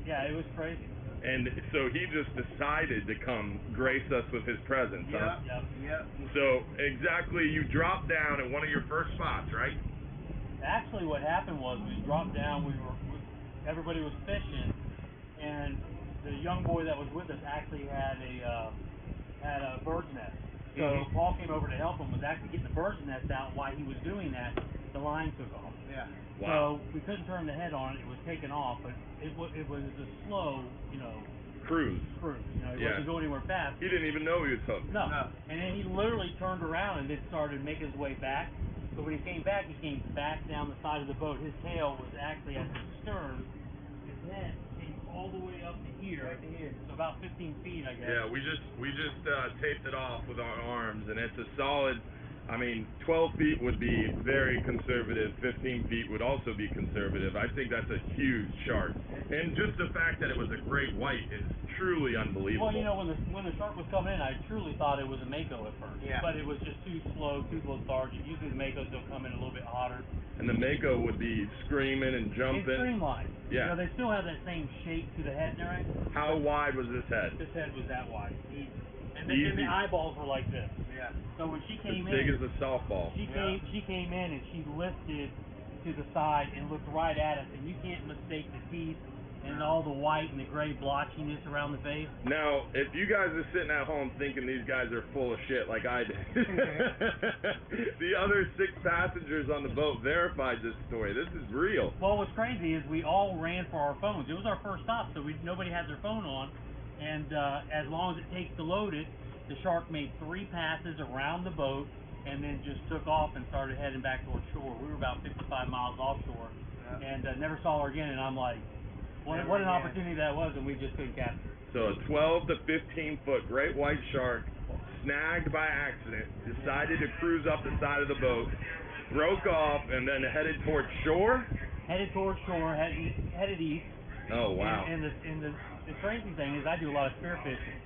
yeah, it was crazy. And so he just decided to come grace us with his presence, huh? Yep. So exactly, you dropped down at one of your first spots, right? Actually, what happened was we dropped down. Everybody was fishing, and the young boy that was with us actually had a bird's nest. So Paul came over to help him. Was actually getting the bird's nest out. While he was doing that, the line took off. Yeah. Wow. So we couldn't turn the head on it. It was taken off, but it was a slow, Cruise. He wasn't going anywhere fast. He didn't even know he was hooked. No. And then he literally turned around and then started making his way back. But when he came back back down the side of the boat. His tail was actually at the stern. His head came all the way up to here. So about 15 feet, I guess. Yeah, we just taped it off with our arms, and it's a solid I mean, 12 feet would be very conservative. 15 feet would also be conservative. I think that's a huge shark. And just the fact that it was a great white is truly unbelievable. Well, you know, when the shark was coming in, I truly thought it was a mako at first. Yeah. But it was just too slow, too lethargic. Usually the makos will come in a little bit hotter. And the mako would be screaming and jumping. It's streamlined. Yeah. You know, they still have that same shape to the head and everything. How wide was this head? This head was that wide. Easy. And Easy. the eyeballs were like this. Yeah. So when she As came big in, as a softball. she came in and she lifted to the side and looked right at us, and you can't mistake the teeth and all the white and the gray blotchiness around the face. Now, if you guys are sitting at home thinking these guys are full of shit like I did, the other 6 passengers on the boat verified this story. This is real. Well, what's crazy is we all ran for our phones. It was our first stop, so nobody had their phone on, and as long as it takes to load it, the shark made 3 passes around the boat and then just took off and started heading back towards shore. We were about 55 miles offshore, and never saw her again, and I'm like, what an opportunity that was, and we just couldn't capture it. So a 12 to 15 foot great white shark, snagged by accident, decided to cruise up the side of the boat, broke off, and then headed towards shore? Headed towards shore, headed east. Oh, wow. And the crazy thing is I do a lot of spearfishing.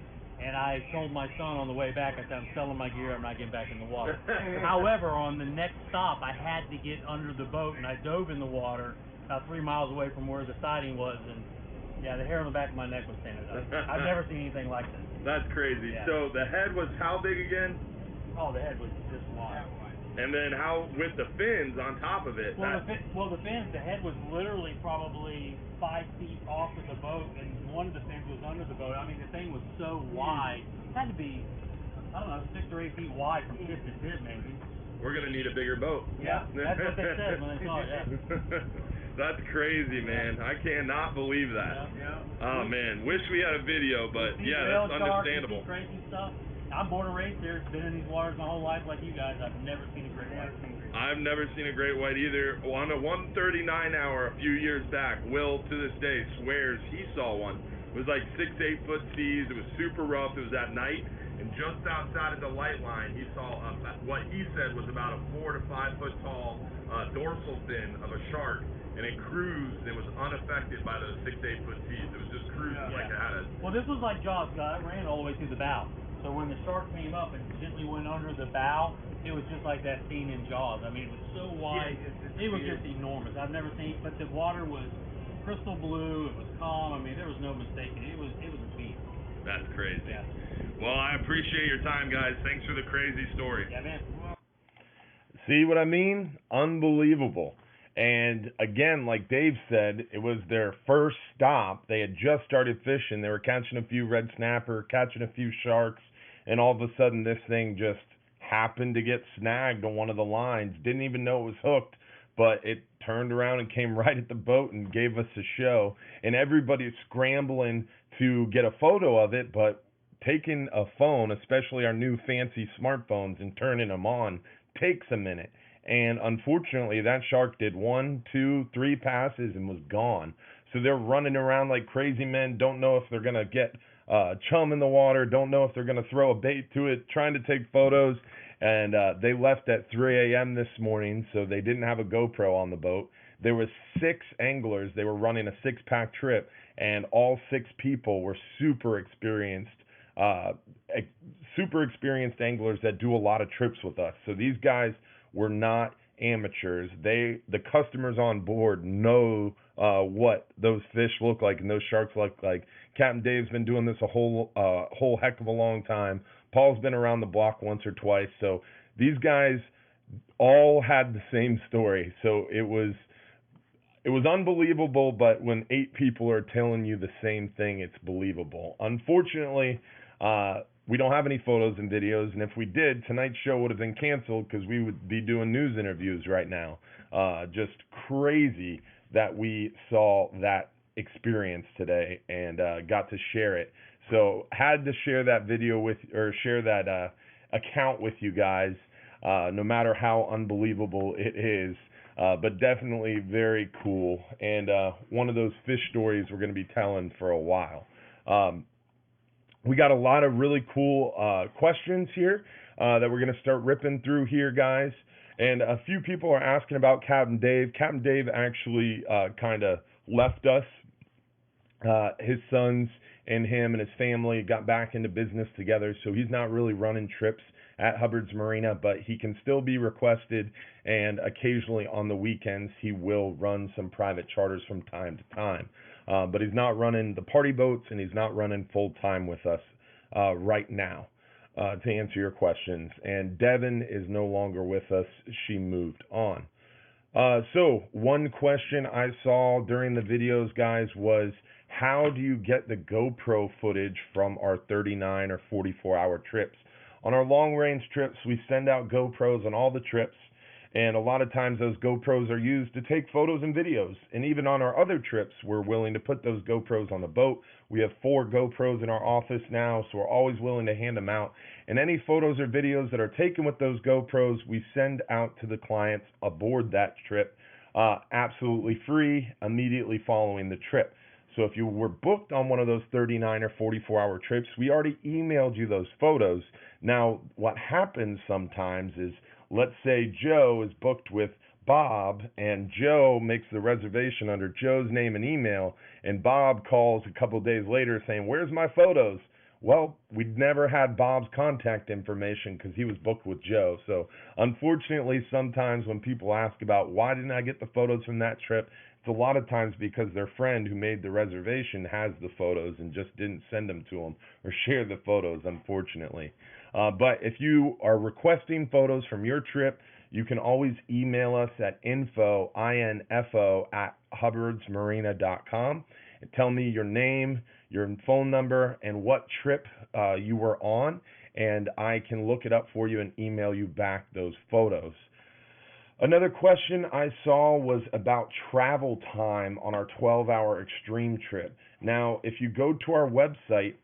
And I told my son on the way back, I said, I'm selling my gear, I'm not getting back in the water. However, on the next stop, I had to get under the boat, and I dove in the water about 3 miles away from where the siding was, and yeah, the hair on the back of my neck was standing up. I've never seen anything like this. That's crazy. Yeah. So the head was how big again? Oh, the head was this wide. And then how, with the fins on top of it? Well, the fins, the head was literally probably 5 feet off of the boat, and one of the fins was under the boat. I mean, the thing was so wide. It had to be, I don't know, 6 or 8 feet wide from tip to tip, maybe. We're going to need a bigger boat. Yeah, that's what they said when they saw it, yeah. That's crazy, man. I cannot believe that. Yeah. Oh, man. Wish we had a video, but You see yeah, whale that's sharks, understandable. You see crazy stuff. I'm born and raised here. Been in these waters my whole life like you guys. I've never seen a great white. I've never seen a great white either. On a 139 hour a few years back, Will to this day swears he saw one. It was like 6 to 8 foot seas. It was super rough. It was at night, and just outside of the light line, he saw what he said was about a 4 to 5 foot tall dorsal fin of a shark. And it cruised. It was unaffected by those 6 to 8 foot seas. It was just cruising like it had a. Well, this was like Jaws. It ran all the way through the bow. So when the shark came up and gently went under the bow, it was just like that scene in Jaws. I mean, it was so wide. It was just enormous. I've never seen, but the water was crystal blue. It was calm. I mean, there was no mistaking. It was a beast. That's crazy. Yeah. Well, I appreciate your time, guys. Thanks for the crazy story. Yeah, man. See what I mean? Unbelievable. And again, like Dave said, it was their first stop. They had just started fishing. They were catching a few red snapper, catching a few sharks, and all of a sudden this thing just happened to get snagged on one of the lines. Didn't even know it was hooked, but it turned around and came right at the boat and gave us a show. And everybody's scrambling to get a photo of it, but taking a phone, especially our new fancy smartphones, and turning them on takes a minute. And unfortunately, that shark did 1, 2, 3 passes and was gone. So they're running around like crazy men, don't know if they're going to get chum in the water, don't know if they're going to throw a bait to it, trying to take photos. And they left at 3 a.m. this morning, so they didn't have a GoPro on the boat. There was 6 anglers. They were running a 6-pack trip, and all 6 people were super experienced anglers that do a lot of trips with us. So these guys were not amateurs. The customers on board know what those fish look like and those sharks look like. Captain Dave's been doing this a whole heck of a long time. Paul's been around the block once or twice. So these guys all had the same story. So it was unbelievable, but when 8 people are telling you the same thing, it's believable. Unfortunately, we don't have any photos and videos, and if we did, tonight's show would have been canceled because we would be doing news interviews right now. Just crazy that we saw that experience today and got to share it. So had to share that video share that account with you guys, no matter how unbelievable it is. But definitely very cool, and one of those fish stories we're going to be telling for a while. We got a lot of really cool questions here. that we're going to start ripping through here, guys. And a few people are asking about Captain Dave. Captain Dave actually kind of left us. His sons and him and his family got back into business together, so he's not really running trips at Hubbard's Marina, but he can still be requested, and occasionally on the weekends he will run some private charters from time to time. But he's not running the party boats, and he's not running full-time with us right now, to answer your questions. And Devin is no longer with us. She moved on. So one question I saw during the videos, guys, was how do you get the GoPro footage from our 39 or 44-hour trips? On our long-range trips, we send out GoPros on all the trips, and a lot of times those GoPros are used to take photos and videos. And even on our other trips, we're willing to put those GoPros on the boat. We have 4 GoPros in our office now, so we're always willing to hand them out. And any photos or videos that are taken with those GoPros, we send out to the clients aboard that trip, absolutely free, immediately following the trip. So if you were booked on one of those 39 or 44-hour trips, we already emailed you those photos. Now, what happens sometimes is, let's say Joe is booked with Bob, and Joe makes the reservation under Joe's name and email, and Bob calls a couple of days later saying, "Where's my photos?" Well, we never had Bob's contact information because he was booked with Joe. So unfortunately, sometimes when people ask about why didn't I get the photos from that trip, it's a lot of times because their friend who made the reservation has the photos and just didn't send them to them or share the photos, unfortunately. But if you are requesting photos from your trip, you can always email us at info@hubbardsmarina.com and tell me your name, your phone number, and what trip you were on, and I can look it up for you and email you back those photos. Another question I saw was about travel time on our 12-hour extreme trip. Now, if you go to our website,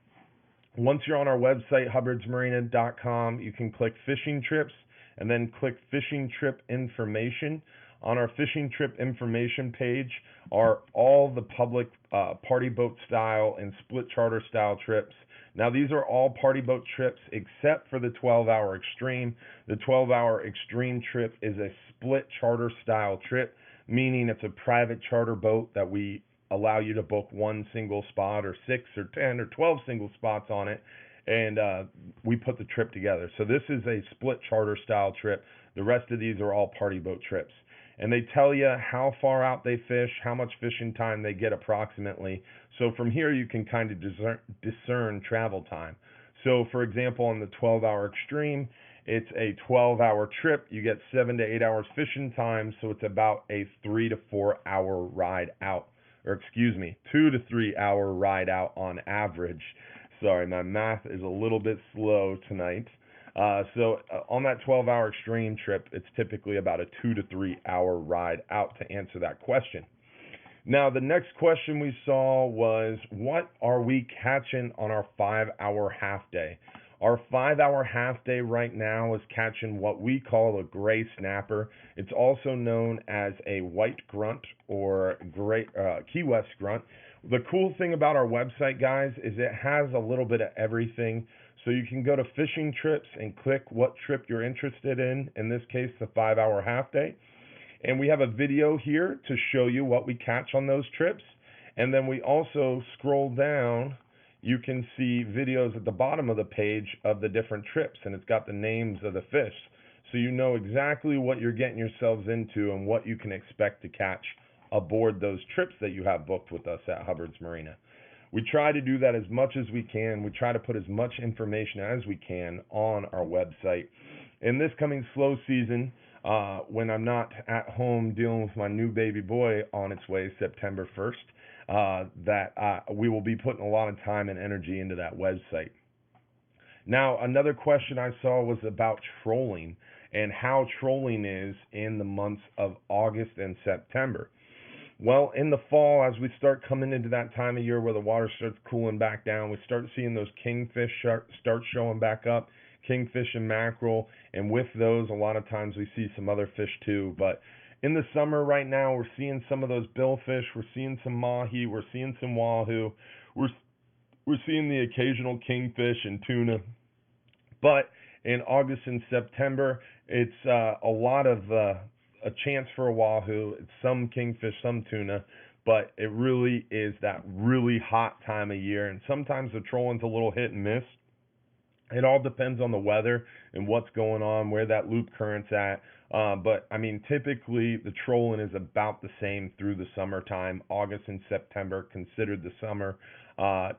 once you're on our website, hubbardsmarina.com, you can click fishing trips and then click fishing trip information. On our fishing trip information page are all the public party boat style and split charter style trips. Now, these are all party boat trips except for the 12-hour extreme. The 12-hour extreme trip is a split charter style trip, meaning it's a private charter boat that we allow you to book one single spot or 6 or 10 or 12 single spots on it, and we put the trip together. So this is a split charter style trip. The rest of these are all party boat trips. And they tell you how far out they fish, how much fishing time they get approximately. So from here you can kind of discern travel time. So for example, on the 12-hour extreme, it's a 12-hour trip. You get 7 to 8 hours fishing time, so it's about a 3 to 4 hour ride out. Or excuse me, 2 to 3 hour ride out on average. Sorry, my math is a little bit slow tonight. So on that 12-hour extreme trip, it's typically about a 2 to 3 hour ride out, to answer that question. Now, the next question we saw was, what are we catching on our 5-hour half day? Our 5-hour half day right now is catching what we call a gray snapper. It's also known as a white grunt or Key West grunt. The cool thing about our website, guys, is it has a little bit of everything. So you can go to fishing trips and click what trip you're interested in this case, the 5-hour half day. And we have a video here to show you what we catch on those trips. And then we also scroll down, you can see videos at the bottom of the page of the different trips, and it's got the names of the fish. So you know exactly what you're getting yourselves into and what you can expect to catch aboard those trips that you have booked with us at Hubbard's Marina. We try to do that as much as we can. We try to put as much information as we can on our website. In this coming slow season, when I'm not at home dealing with my new baby boy on its way, September 1st, we will be putting a lot of time and energy into that website. Now, another question I saw was about trolling and how trolling is in the months of August and September. Well, in the fall, as we start coming into that time of year where the water starts cooling back down, we start seeing those kingfish start showing back up, kingfish and mackerel, and with those, a lot of times we see some other fish too. But in the summer right now, we're seeing some of those billfish, we're seeing some mahi, we're seeing some wahoo, we're seeing the occasional kingfish and tuna. But In August and September, it's a lot of a chance for a wahoo. It's some kingfish, some tuna, but it really is that really hot time of year. And sometimes the trolling's a little hit and miss. It all depends on the weather and what's going on, where that loop current's at. But I mean, typically the trolling is about the same through the summertime. August and September considered the summer.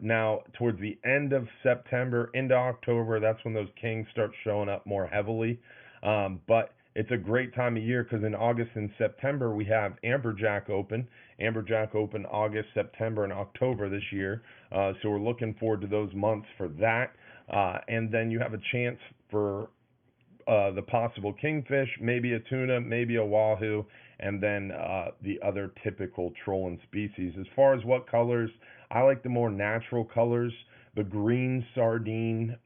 Now, towards the end of September into October, that's when those kings start showing up more heavily. But it's a great time of year because in August and September we have Amberjack open. Amberjack open August, September, and October this year. So we're looking forward to those months for that. And then you have a chance for the possible kingfish, maybe a tuna, maybe a wahoo, and then the other typical trolling species. As far as what colors, I like the more natural colors. The green sardine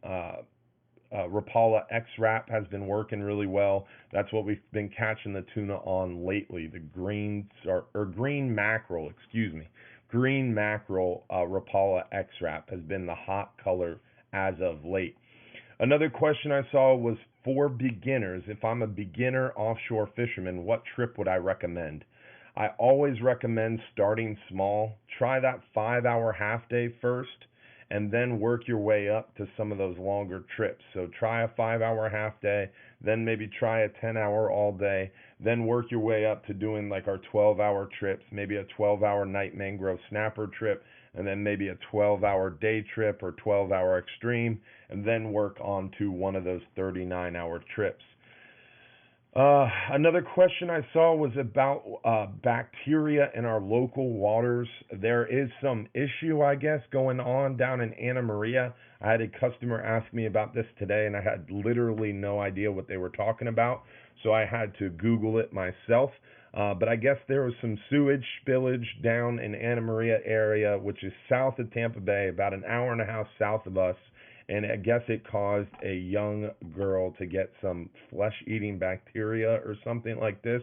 Rapala X-Wrap has been working really well. That's what we've been catching the tuna on lately. The green mackerel, green mackerel Rapala X-Wrap has been the hot color as of late. Another question I saw was for beginners. If I'm a beginner offshore fisherman, what trip would I recommend? I always recommend starting small. Try that 5-hour half day first, and then work your way up to some of those longer trips. So try a 5-hour half day, then maybe try a 10-hour all day, then work your way up to doing like our 12-hour trips, maybe a 12-hour night mangrove snapper trip, and then maybe a 12-hour day trip or 12-hour extreme, and then work on to one of those 39-hour trips. Another question I saw was about bacteria in our local waters. There is some issue, I guess, going on down in Anna Maria. I had a customer ask me about this today, and I had literally no idea what they were talking about, so I had to Google it myself. But I guess there was some sewage spillage down in Anna Maria area, which is south of Tampa Bay, about an hour and a half south of us. And I guess it caused a young girl to get some flesh-eating bacteria or something like this.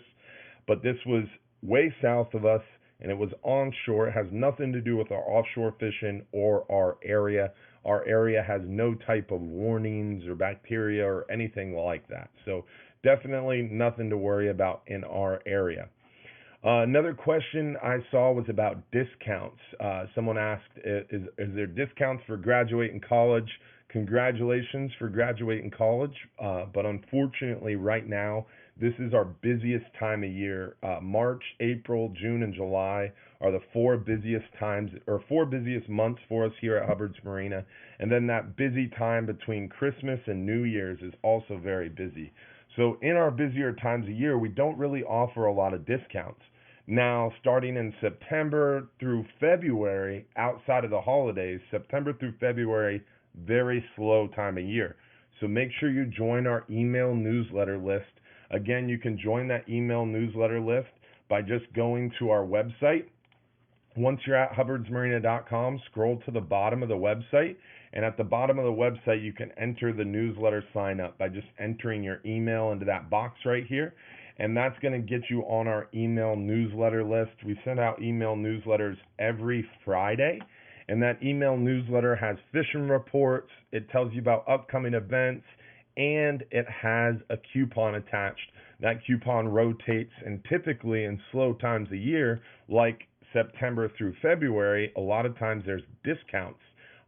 But this was way south of us, and it was onshore. It has nothing to do with our offshore fishing or our area. Our area has no type of warnings or bacteria or anything like that. So definitely nothing to worry about in our area. Another question I saw was about discounts. Someone asked, is there discounts for graduating college? Congratulations for graduating college, but unfortunately right now, this is our busiest time of year. March, April, June, and July are the four busiest months for us here at Hubbard's Marina. And then that busy time between Christmas and New Year's is also very busy. So in our busier times of year, we don't really offer a lot of discounts. Now, starting in September through February, outside of the holidays, September through February, very slow time of year. So make sure you join our email newsletter list. Again, you can join that email newsletter list by just going to our website. Once you're at hubbardsmarina.com, scroll to the bottom of the website, and at the bottom of the website, you can enter the newsletter sign up by just entering your email into that box right here, and that's going to get you on our email newsletter list. We send out email newsletters every Friday, and that email newsletter has fishing reports, it tells you about upcoming events, and it has a coupon attached. That coupon rotates, and typically in slow times of year, like September through February, a lot of times there's discounts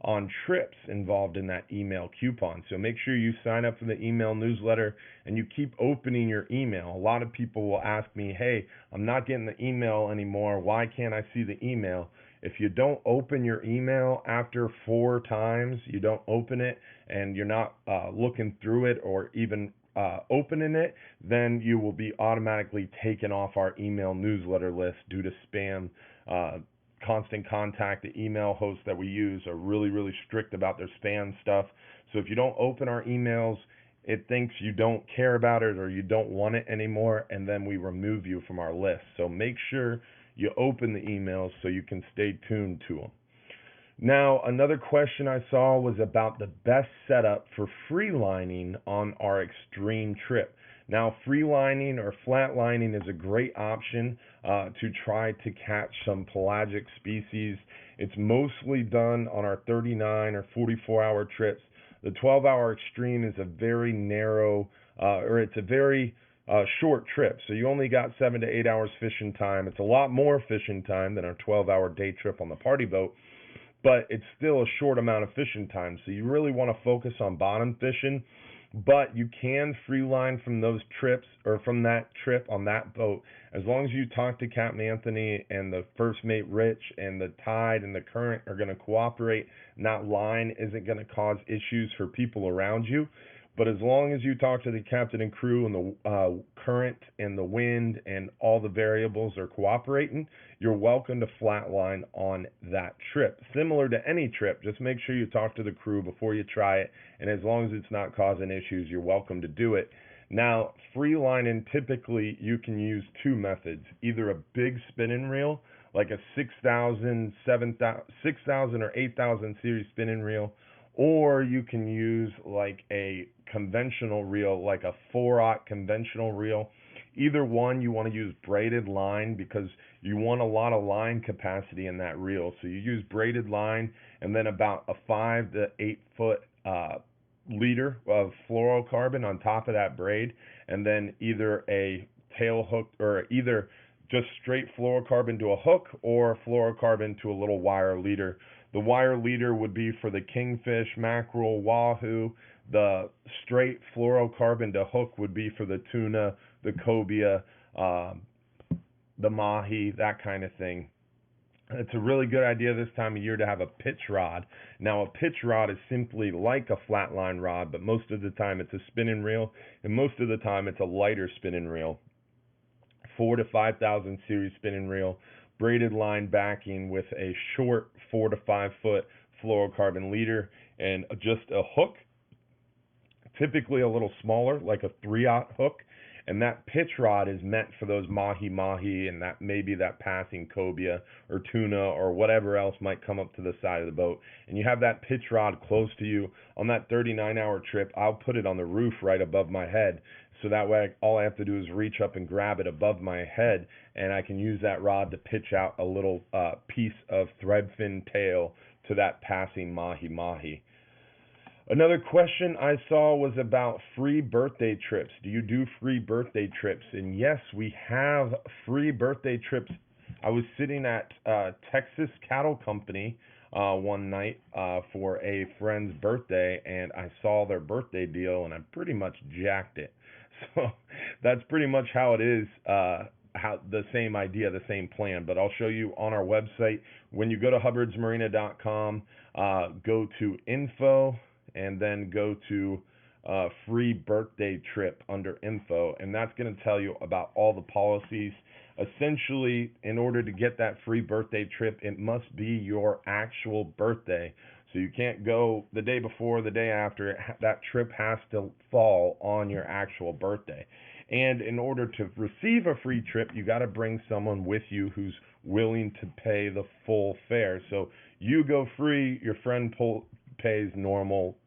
on trips involved in that email coupon. So make sure you sign up for the email newsletter and you keep opening your email. A lot of people will ask me, hey, I'm not getting the email anymore. Why can't I see the email? If you don't open your email after 4 times, you don't open it and you're not looking through it or even opening it, then you will be automatically taken off our email newsletter list due to spam. Constant Contact, the email hosts that we use, are really, really strict about their spam stuff. So if you don't open our emails, it thinks you don't care about it or you don't want it anymore, and then we remove you from our list. So make sure you open the emails so you can stay tuned to them. Now, another question I saw was about the best setup for freelining on our extreme trip. Now, freelining or flatlining is a great option to try to catch some pelagic species. It's mostly done on our 39 or 44-hour trips. The 12-hour extreme is a very narrow, or it's a very short trip. So you only got 7 to 8 hours fishing time. It's a lot more fishing time than our 12-hour day trip on the party boat, but it's still a short amount of fishing time. So you really want to focus on bottom fishing, but you can free line from those trips, or from that trip on that boat, as long as you talk to Captain Anthony and the first mate Rich, and the tide and the current are going to cooperate, and that line isn't going to cause issues for people around you. But as long as you talk to the captain and crew, and the current and the wind and all the variables are cooperating, you're welcome to flatline on that trip. Similar to any trip, just make sure you talk to the crew before you try it, and as long as it's not causing issues, you're welcome to do it. Now, free lining, typically you can use two methods: either a big spinning reel, like a 6,000, 7,000 or 8,000 series spinning reel, or you can use like a conventional reel, like a 4/0 conventional reel. Either one, you want to use braided line, because you want a lot of line capacity in that reel. So you use braided line, and then about a 5 to 8 foot leader of fluorocarbon on top of that braid, and then either a tail hook, or either just straight fluorocarbon to a hook, or fluorocarbon to a little wire leader. The wire leader would be for the kingfish, mackerel, wahoo. The straight fluorocarbon to hook would be for the tuna, the cobia, the mahi, that kind of thing. It's a really good idea this time of year to have a pitch rod. Now, a pitch rod is simply like a flatline rod, but most of the time it's a spinning reel, and most of the time it's a lighter spinning reel. 4,000 to 5,000 series spinning reel, braided line backing with a short 4 to 5 foot fluorocarbon leader, and just a hook, typically a little smaller, like a 3/0 hook. And that pitch rod is meant for those mahi-mahi, and that maybe that passing cobia or tuna or whatever else might come up to the side of the boat. And you have that pitch rod close to you. On that 39-hour trip, I'll put it on the roof right above my head. So that way, all I have to do is reach up and grab it above my head, and I can use that rod to pitch out a little piece of threadfin tail to that passing mahi-mahi. Another question I saw was about free birthday trips. Do you do free birthday trips? And yes, we have free birthday trips. I was sitting at Texas Cattle Company one night for a friend's birthday, and I saw their birthday deal, and I pretty much jacked it. So that's pretty much how it is, how the same idea, the same plan. But I'll show you on our website. When you go to hubbardsmarina.com, go to info, and then go to free birthday trip under info, and that's going to tell you about all the policies. Essentially, in order to get that free birthday trip, it must be your actual birthday. So you can't go the day before, the day after. That trip has to fall on your actual birthday. And in order to receive a free trip, you got to bring someone with you who's willing to pay the full fare. So you go free, your friend pays normal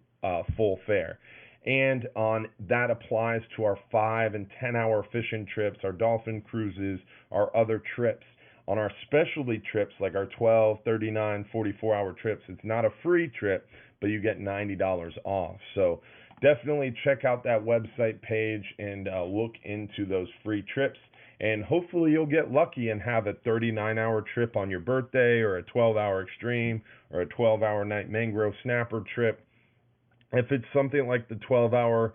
full fare. And on that applies to our 5 and 10 hour fishing trips, our dolphin cruises, our other trips. On our specialty trips, like our 12, 39, 44-hour trips, it's not a free trip, but you get $90 off. So definitely check out that website page and look into those free trips. And hopefully you'll get lucky and have a 39-hour trip on your birthday, or a 12-hour extreme, or a 12-hour night mangrove snapper trip. If it's something like the 12-hour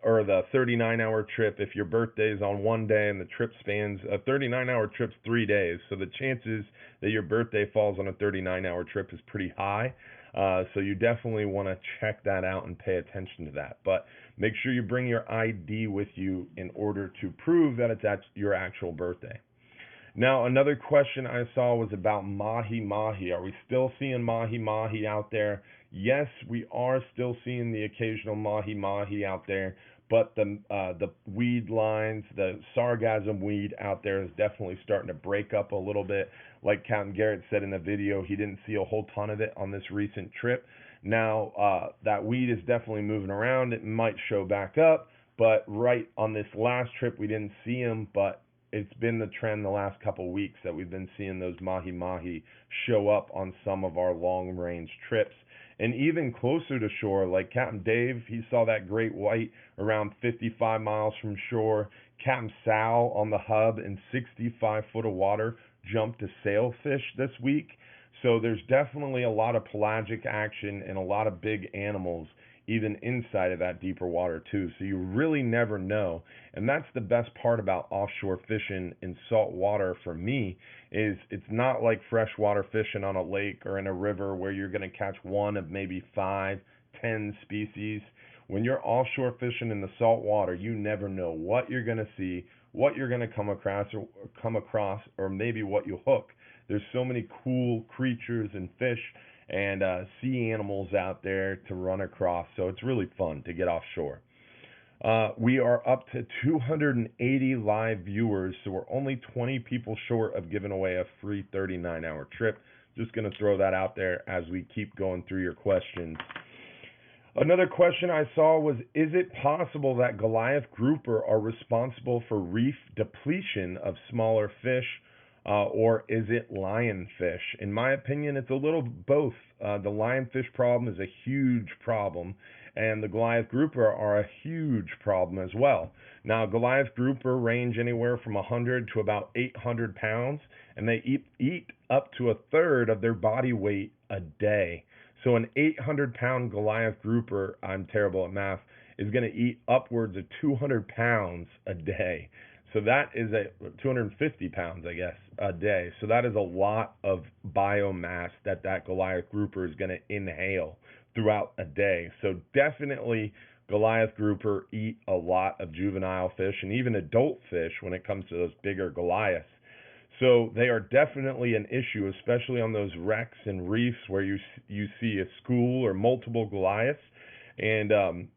or the 39-hour trip, if your birthday is on one day and the trip spans, a 39-hour trip's 3 days, so the chances that your birthday falls on a 39-hour trip is pretty high. So you definitely want to check that out and pay attention to that. But make sure you bring your ID with you in order to prove that it's your actual birthday. Now, another question I saw was about mahi-mahi. Are we still seeing mahi-mahi out there? Yes, we are still seeing the occasional mahi-mahi out there, but the weed lines, the sargassum weed out there is definitely starting to break up a little bit. Like Captain Garrett said in the video, he didn't see a whole ton of it on this recent trip. Now, that weed is definitely moving around. It might show back up, but right on this last trip, we didn't see them, but it's been the trend the last couple weeks that we've been seeing those mahi-mahi show up on some of our long-range trips. And even closer to shore, like Captain Dave, he saw that great white around 55 miles from shore. Captain Sal on the hub in 65 foot of water jumped to sailfish this week. So there's definitely a lot of pelagic action and a lot of big animals even inside of that deeper water too. So you really never know. And that's the best part about offshore fishing in salt water for me, is it's not like freshwater fishing on a lake or in a river where you're going to catch one of maybe 5, 10 species. When you're offshore fishing in the salt water, you never know what you're going to see, what you're going to come across, or maybe what you hook. There's so many cool creatures and fish and sea animals out there to run across, so it's really fun to get offshore. We are up to 280 live viewers, so we're only 20 people short of giving away a free 39-hour trip. Just going to throw that out there as we keep going through your questions. Another question I saw was, is it possible that Goliath grouper are responsible for reef depletion of smaller fish, or is it lionfish? In my opinion, it's a little both. The lionfish problem is a huge problem, and the Goliath grouper are a huge problem as well. Now, Goliath grouper range anywhere from 100 to about 800 pounds, and they eat up to a third of their body weight a day. So an 800-pound Goliath grouper, I'm terrible at math, is going to eat upwards of 200 pounds a day. So that is 250 pounds, I guess, a day. So that is a lot of biomass that Goliath grouper is going to inhale throughout a day. So definitely Goliath grouper eat a lot of juvenile fish and even adult fish when it comes to those bigger Goliaths. So they are definitely an issue, especially on those wrecks and reefs where you see a school or multiple Goliaths. And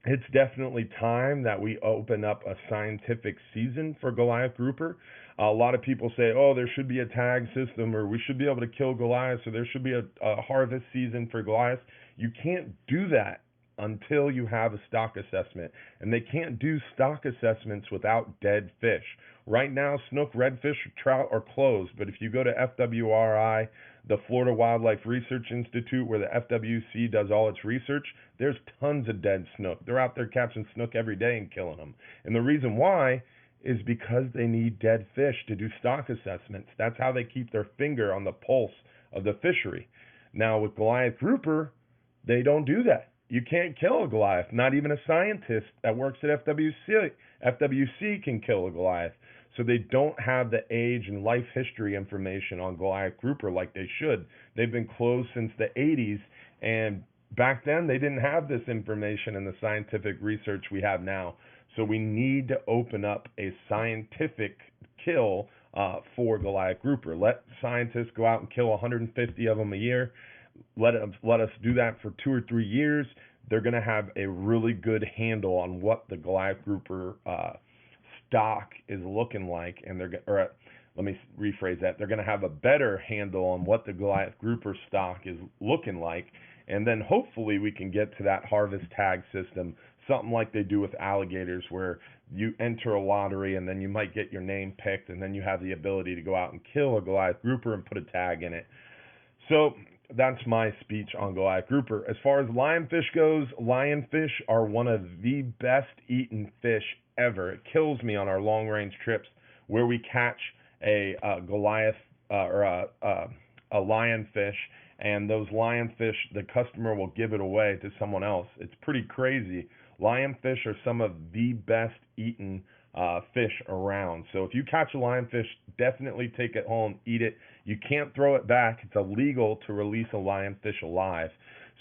it's definitely time that we open up a scientific season for Goliath grouper. A lot of people say, oh, there should be a tag system, or we should be able to kill Goliaths, or there should be a harvest season for Goliaths. You can't do that until you have a stock assessment. And they can't do stock assessments without dead fish. Right now, snook, redfish, trout are closed, but if you go to FWRI, the Florida Wildlife Research Institute, where the FWC does all its research, there's tons of dead snook. They're out there catching snook every day and killing them. And the reason why is because they need dead fish to do stock assessments. That's how they keep their finger on the pulse of the fishery. Now, with Goliath grouper, they don't do that. You can't kill a Goliath. Not even a scientist that works at FWC can kill a Goliath. So they don't have the age and life history information on Goliath grouper like they should. They've been closed since the 80s, and back then they didn't have this information and the scientific research we have now. So we need to open up a scientific kill for Goliath grouper. Let scientists go out and kill 150 of them a year. Let us do that for 2 or 3 years. They're going to have a really good handle on what the Goliath grouper stock is looking like, and let me rephrase that. They're going to have a better handle on what the Goliath grouper stock is looking like, and then hopefully we can get to that harvest tag system, something like they do with alligators, where you enter a lottery and then you might get your name picked, and then you have the ability to go out and kill a Goliath grouper and put a tag in it. So that's my speech on Goliath grouper. As far as lionfish goes, lionfish are one of the best eaten fish ever. It kills me on our long range trips where we catch a Goliath or a lionfish, and those lionfish, the customer will give it away to someone else. It's pretty crazy. Lionfish are some of the best eaten fish around. So if you catch a lionfish, definitely take it home, eat it. You can't throw it back. It's illegal to release a lionfish alive.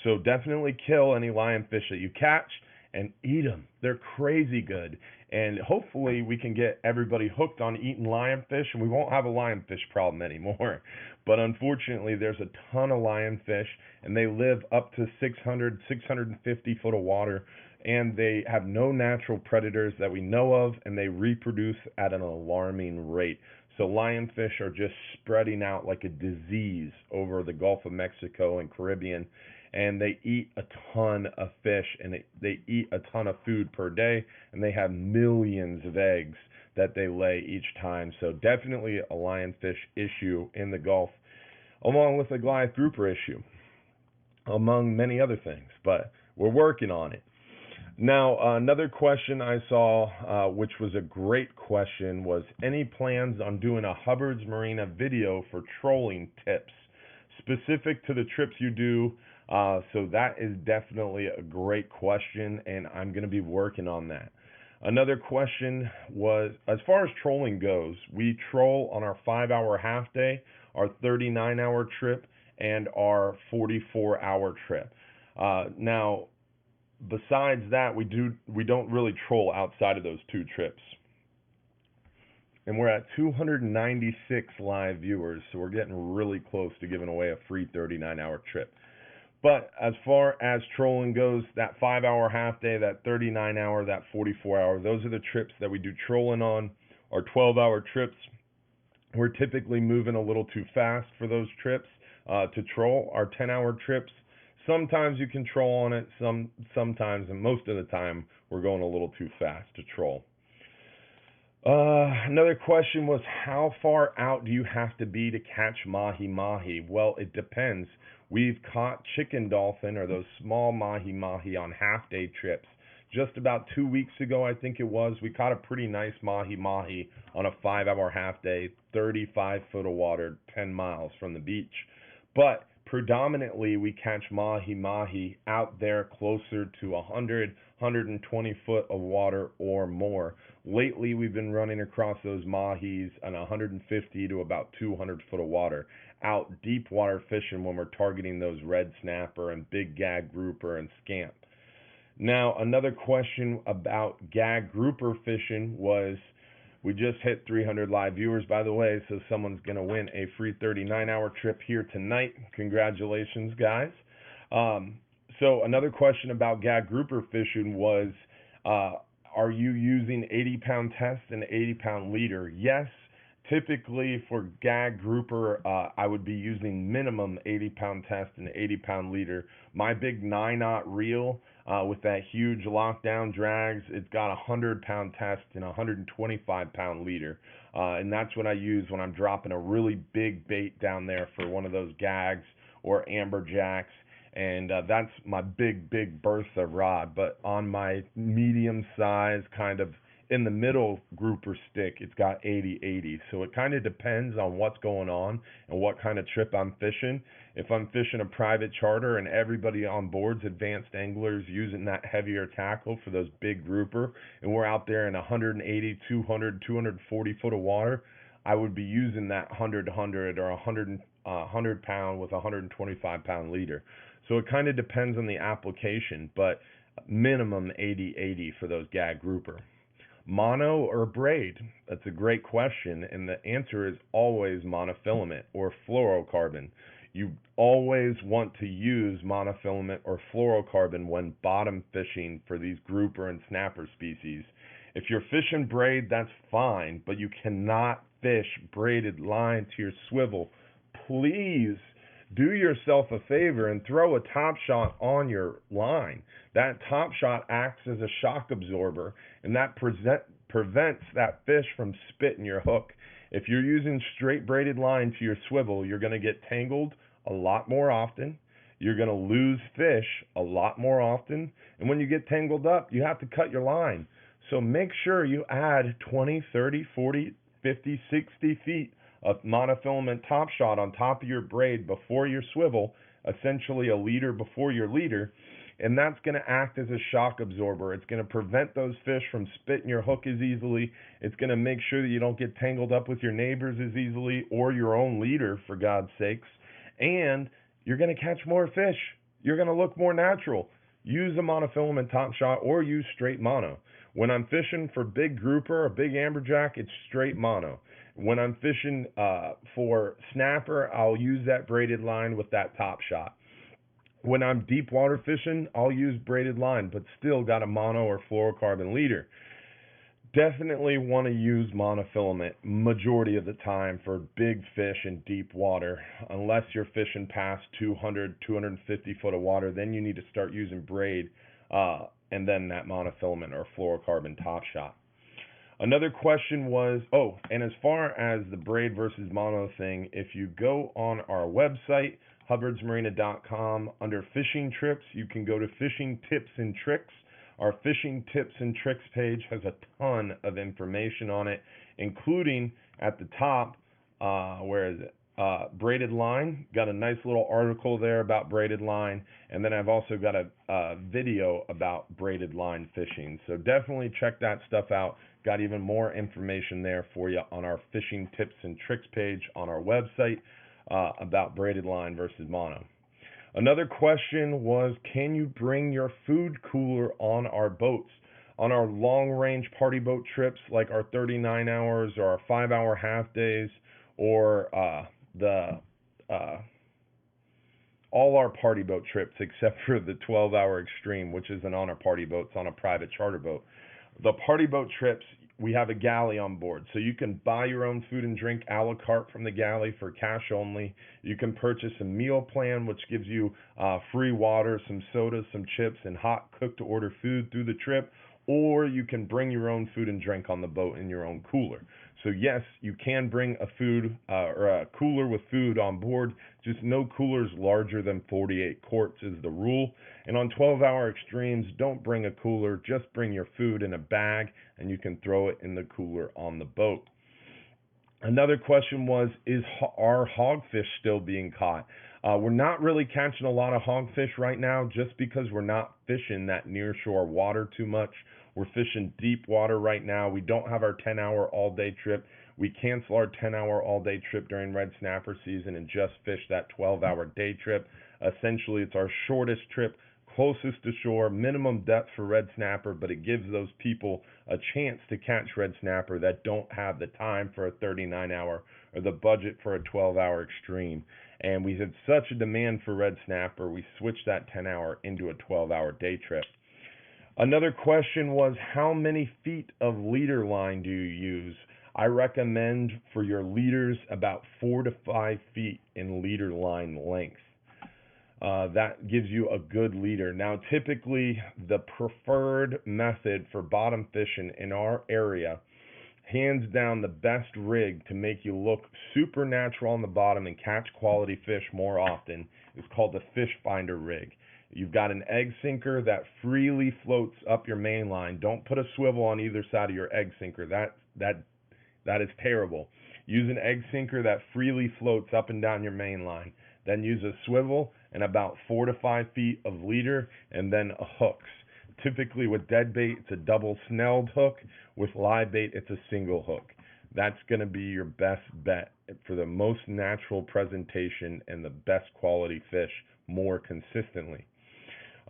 So definitely kill any lionfish that you catch and eat them. They're crazy good. And hopefully we can get everybody hooked on eating lionfish, and we won't have a lionfish problem anymore. But unfortunately, there's a ton of lionfish, and they live up to 600, 650 foot of water, and they have no natural predators that we know of, and they reproduce at an alarming rate. So lionfish are just spreading out like a disease over the Gulf of Mexico and Caribbean, and they eat a ton of fish, and they eat a ton of food per day, and they have millions of eggs that they lay each time. So definitely a lionfish issue in the Gulf, along with a Goliath grouper issue, among many other things, but we're working on it. Now, another question I saw, which was a great question, was any plans on doing a Hubbard's Marina video for trolling tips, specific to the trips you do? So that is definitely a great question, and I'm going to be working on that. Another question was, as far as trolling goes, we troll on our 5-hour half day, our 39-hour trip, and our 44-hour trip. Now, besides that, we don't really troll outside of those 2 trips. And we're at 296 live viewers, so we're getting really close to giving away a free 39-hour trip. But as far as trolling goes, that 5-hour half day, that 39-hour, that 44-hour, those are the trips that we do trolling on. Our 12-hour trips, we're typically moving a little too fast for those trips to troll. Our 10-hour trips, sometimes you can troll on it, sometimes, and most of the time, we're going a little too fast to troll. Another question was, how far out do you have to be to catch mahi-mahi? Well, it depends. We've caught chicken dolphin, or those small mahi-mahi, on half-day trips. Just about 2 weeks ago, I think it was, we caught a pretty nice mahi-mahi on a 5-hour half-day, 35 foot of water, 10 miles from the beach. But predominantly, we catch mahi-mahi out there closer to 100, 120 foot of water or more. Lately, we've been running across those mahis on 150 to about 200 foot of water, out deep water fishing when we're targeting those red snapper and big gag grouper and scamp. Now, another question about gag grouper fishing was, we just hit 300 live viewers, by the way, so someone's going to win a free 39-hour trip here tonight. Congratulations, guys. So another question about gag grouper fishing was, are you using 80-pound test and 80-pound leader? Yes. Typically for gag grouper, I would be using minimum 80-pound test and 80-pound leader. My big 9/0 reel with that huge lockdown drags, it's got a 100-pound test and a 125-pound leader. And that's what I use when I'm dropping a really big bait down there for one of those gags or amberjacks. And that's my big Bertha rod. But on my medium size, kind of in the middle grouper stick, it's got 80/80. So it kind of depends on what's going on and what kind of trip I'm fishing. If I'm fishing a private charter and everybody on board's advanced anglers using that heavier tackle for those big grouper, and we're out there in 180, 200, 240 foot of water, I would be using that 100 or 100 pound with a 125-pound leader. So it kind of depends on the application, but minimum 80/80 for those gag grouper. Mono or braid? That's a great question, and the answer is always monofilament or fluorocarbon. You always want to use monofilament or fluorocarbon when bottom fishing for these grouper and snapper species. If you're fishing braid, that's fine, but you cannot fish braided line to your swivel. Please do yourself a favor and throw a top shot on your line. That top shot acts as a shock absorber, and that prevents that fish from spitting your hook. If you're using straight braided line to your swivel, you're going to get tangled a lot more often. You're going to lose fish a lot more often. And when you get tangled up, you have to cut your line. So make sure you add 20, 30, 40, 50, 60 feet of monofilament top shot on top of your braid before your swivel, essentially a leader before your leader, and that's going to act as a shock absorber. It's going to prevent those fish from spitting your hook as easily. It's going to make sure that you don't get tangled up with your neighbors as easily or your own leader, for God's sakes, and you're going to catch more fish. You're going to look more natural. Use a monofilament top shot or use straight mono. When I'm fishing for big grouper or big amberjack, it's straight mono. When I'm fishing for snapper, I'll use that braided line with that top shot. When I'm deep water fishing, I'll use braided line, but still got a mono or fluorocarbon leader. Definitely want to use monofilament majority of the time for big fish in deep water. Unless you're fishing past 200, 250 foot of water, then you need to start using braid and then that monofilament or fluorocarbon top shot. Another question was, and as far as the braid versus mono thing, if you go on our website, hubbardsmarina.com, under fishing trips, you can go to fishing tips and tricks. Our fishing tips and tricks page has a ton of information on it, including at the top, where is it? Braided line. Got a nice little article there about braided line, and then I've also got a video about braided line fishing. So definitely check that stuff out. Got even more information there for you on our fishing tips and tricks page on our website about braided line versus mono. Another question was, can you bring your food cooler on our boats? On our long-range party boat trips, like our 39 hours or our 5-hour half days, or all our party boat trips except for the 12-hour extreme, which isn't on our party boats, on a private charter boat. The party boat trips, we have a galley on board, so you can buy your own food and drink a la carte from the galley for cash only. You can purchase a meal plan, which gives you free water, some sodas, some chips, and hot cooked-to-order food through the trip, or you can bring your own food and drink on the boat in your own cooler. So yes, you can bring a food or a cooler with food on board, just no coolers larger than 48 quarts is the rule. And on 12-hour extremes, don't bring a cooler, just bring your food in a bag and you can throw it in the cooler on the boat. Another question was, are hogfish still being caught? We're not really catching a lot of hogfish right now just because we're not fishing that nearshore water too much. We're fishing deep water right now. We don't have our 10-hour all-day trip. We cancel our 10-hour all-day trip during red snapper season and just fish that 12-hour day trip. Essentially, it's our shortest trip, closest to shore, minimum depth for red snapper, but it gives those people a chance to catch red snapper that don't have the time for a 39-hour or the budget for a 12-hour extreme. And we had such a demand for red snapper, we switched that 10-hour into a 12-hour day trip. Another question was, how many feet of leader line do you use? I recommend for your leaders about 4 to 5 feet in leader line length. That gives you a good leader. Now, typically, the preferred method for bottom fishing in our area, hands down the best rig to make you look super natural on the bottom and catch quality fish more often, is called the fish finder rig. You've got an egg sinker that freely floats up your main line. Don't put a swivel on either side of your egg sinker. That is terrible. Use an egg sinker that freely floats up and down your main line. Then use a swivel and about 4 to 5 feet of leader, and then hooks. Typically with dead bait, it's a double snelled hook. With live bait, it's a single hook. That's going to be your best bet for the most natural presentation and the best quality fish more consistently.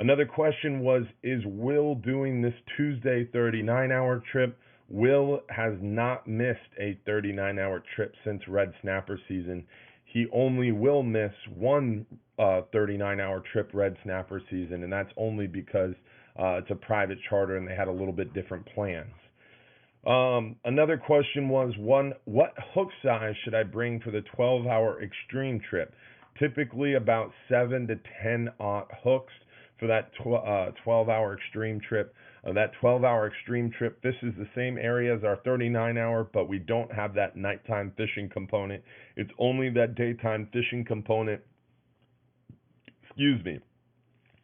Another question was, is Will doing this Tuesday 39-hour trip? Will has not missed a 39-hour trip since red snapper season. He only will miss one 39-hour trip red snapper season, and that's only because it's a private charter and they had a little bit different plans. Another question was, what hook size should I bring for the 12-hour extreme trip? Typically about 7 to 10-aught hooks for that 12-hour extreme trip. That 12-hour extreme trip, this is the same area as our 39-hour, but we don't have that nighttime fishing component. It's only that daytime fishing component. Excuse me.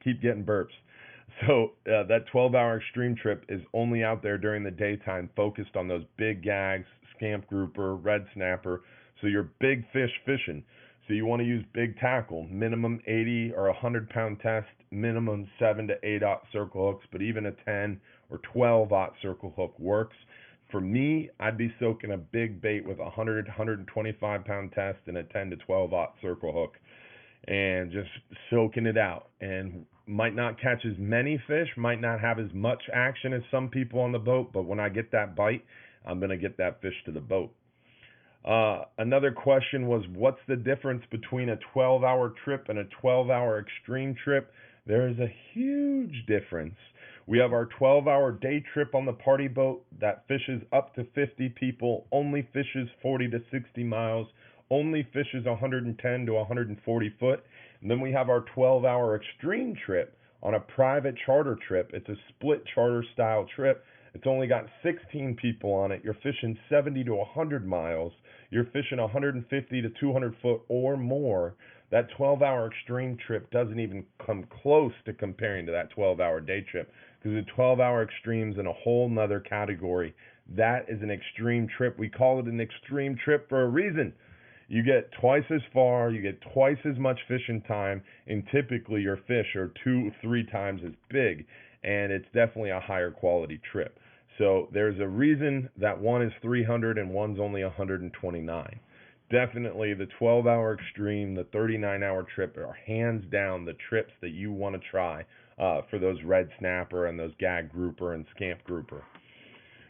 Keep getting burps. So that 12-hour extreme trip is only out there during the daytime, focused on those big gags, scamp grouper, red snapper. So you're big fish fishing. So you want to use big tackle, minimum 80 or 100-pound test, minimum 7 to 8-aught circle hooks, but even a 10 or 12-aught circle hook works. For me, I'd be soaking a big bait with a 100, 125-pound test and a 10 to 12-aught circle hook and just soaking it out. And might not catch as many fish, might not have as much action as some people on the boat, but when I get that bite, I'm going to get that fish to the boat. Another question was, what's the difference between a 12-hour trip and a 12-hour extreme trip? There is a huge difference. We have our 12-hour day trip on the party boat that fishes up to 50 people, only fishes 40 to 60 miles, only fishes 110 to 140 foot. And then we have our 12-hour extreme trip on a private charter trip. It's a split charter style trip It's only got 16 people on it. You're fishing 70 to 100 miles. You're fishing 150 to 200 foot or more. That 12-hour extreme trip doesn't even come close to comparing to that 12-hour day trip, because the 12-hour extreme's in a whole nother category. That is an extreme trip. We call it an extreme trip for a reason. You get twice as far, you get twice as much fishing time, and typically your fish are 2-3 times as big, and it's definitely a higher quality trip. So there's a reason that one is 300 and one's only 129. Definitely the 12-hour extreme, the 39-hour trip are hands down the trips that you want to try for those red snapper and those gag grouper and scamp grouper.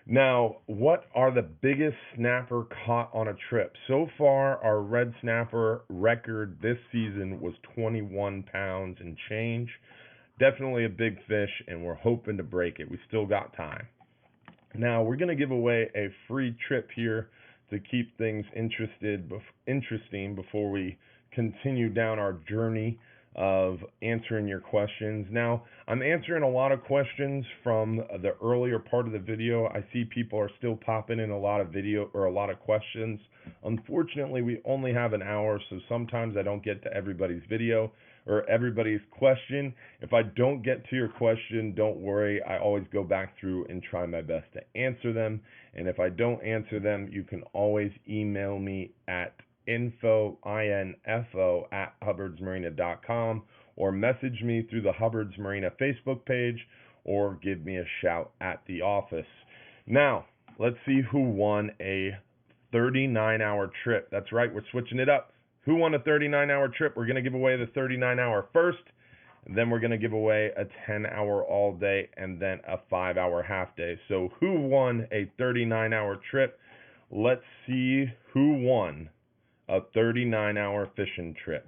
Now, what are the biggest snapper caught on a trip? So far, our red snapper record this season was 21 pounds and change. Definitely a big fish, and we're hoping to break it. We still got time. Now, we're going to give away a free trip here to keep things interesting before we continue down our journey of answering your questions. Now, I'm answering a lot of questions from the earlier part of the video. I see people are still popping in a lot of video or a lot of questions. Unfortunately, we only have an hour, so sometimes I don't get to everybody's video or everybody's question. If I don't get to your question, don't worry. I always go back through and try my best to answer them. And if I don't answer them, you can always email me at info@hubbardsmarina.com, or message me through the Hubbard's Marina Facebook page, or give me a shout at the office. Now, let's see who won a 39-hour trip. That's right, we're switching it up. Who won a 39-hour trip? We're going to give away the 39-hour first, and then we're going to give away a 10-hour all day, and then a 5-hour half day. So who won a 39-hour trip? Let's see who won a 39-hour fishing trip.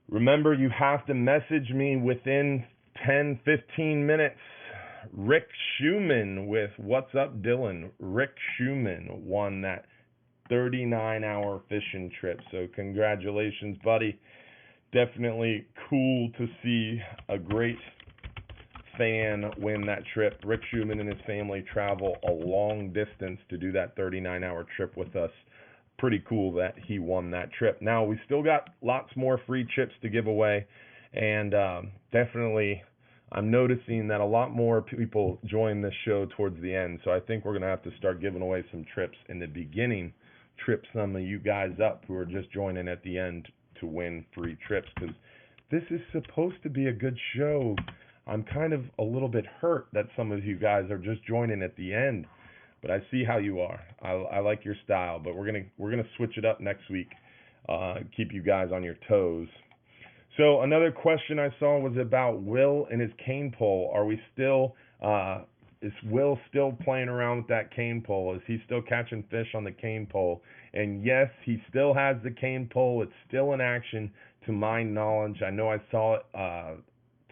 Remember, you have to message me within 10-15 minutes. Rick Schumann with What's Up Dylan. Rick Schumann won that 39-hour fishing trip. So congratulations, buddy. Definitely cool to see a great fan win that trip. Rick Schumann and his family travel a long distance to do that 39-hour trip with us. Pretty cool that he won that trip. Now, we still got lots more free trips to give away, and definitely I'm noticing that a lot more people join this show towards the end, so I think we're going to have to start giving away some trips in the beginning, trip some of you guys up who are just joining at the end to win free trips, because this is supposed to be a good show. I'm kind of a little bit hurt that some of you guys are just joining at the end. But I see how you are. I like your style, but we're gonna switch it up next week. Keep you guys on your toes. So another question I saw was about Will and his cane pole. Are we still is Will still playing around with that cane pole? Is he still catching fish on the cane pole? And yes, he still has the cane pole. It's still in action to my knowledge. I know I saw it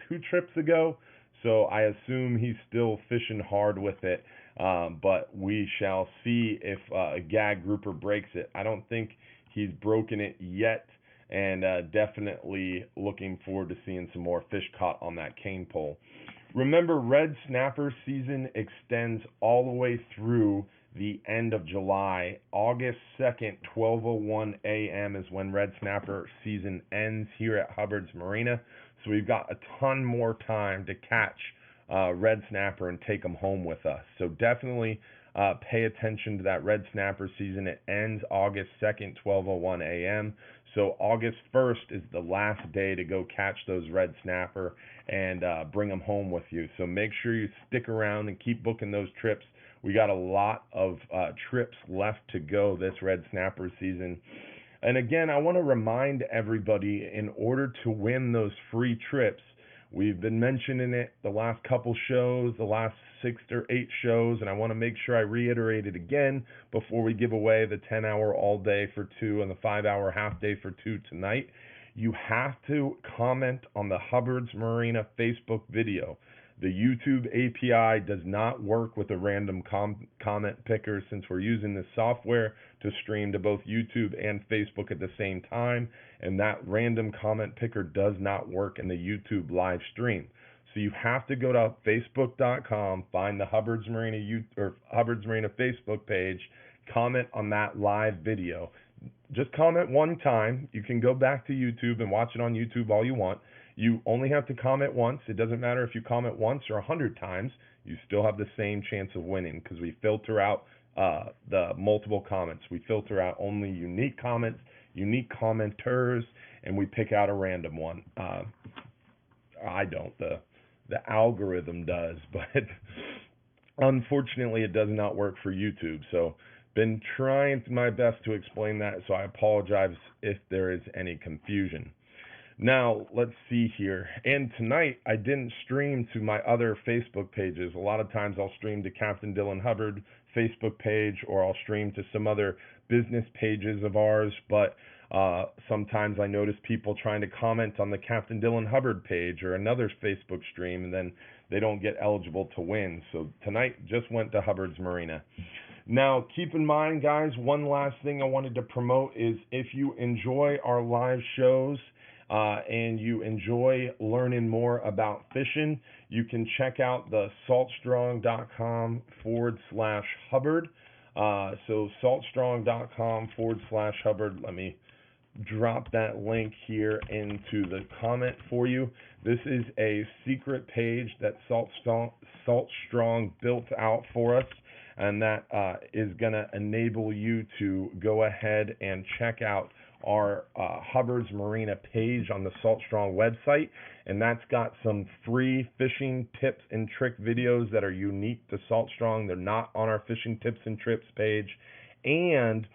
2 trips ago, so I assume he's still fishing hard with it. But we shall see if a gag grouper breaks it. I don't think he's broken it yet, and definitely looking forward to seeing some more fish caught on that cane pole. Remember, red snapper season extends all the way through the end of July. August 2nd, 12:01 a.m. is when red snapper season ends here at Hubbard's Marina. So we've got a ton more time to catch red snapper and take them home with us. So definitely pay attention to that red snapper season. It ends August 2nd, 12:01 a.m. So August 1st is the last day to go catch those red snapper and bring them home with you. So make sure you stick around and keep booking those trips. We got a lot of trips left to go this red snapper season. And again, I want to remind everybody, in order to win those free trips, we've been mentioning it the last couple shows, the last 6 or 8 shows, and I want to make sure I reiterate it again before we give away the 10-hour all day for 2 and the 5-hour half day for 2 tonight. You have to comment on the Hubbard's Marina Facebook video. The YouTube API does not work with a random comment picker, since we're using this software to stream to both YouTube and Facebook at the same time, and that random comment picker does not work in the YouTube live stream. So you have to go to facebook.com, find the Hubbard's Marina Hubbard's Marina Facebook page, comment on that live video. Just comment one time. You can go back to YouTube and watch it on YouTube all you want. You only have to comment once. It doesn't matter if you comment once or 100 times. You still have the same chance of winning because we filter out the multiple comments. We filter out only unique comments, unique commenters, and we pick out a random one. I don't. The algorithm does, but unfortunately it does not work for YouTube. So been trying my best to explain that, so I apologize if there is any confusion. Now, let's see here. And tonight, I didn't stream to my other Facebook pages. A lot of times I'll stream to Captain Dylan Hubbard Facebook page, or I'll stream to some other business pages of ours, but sometimes I notice people trying to comment on the Captain Dylan Hubbard page or another Facebook stream, and then they don't get eligible to win. So tonight just went to Hubbard's Marina. Now, keep in mind, guys, one last thing I wanted to promote is if you enjoy our live shows and you enjoy learning more about fishing, you can check out the saltstrong.com/Hubbard. So saltstrong.com/Hubbard. Let me drop that link here into the comment for you. This is a secret page that Saltstrong built out for us, and that is going to enable you to go ahead and check out our Hubbard's Marina page on the Saltstrong website, and that's got some free fishing tips and trick videos that are unique to Saltstrong. They're not on our fishing tips and trips page, and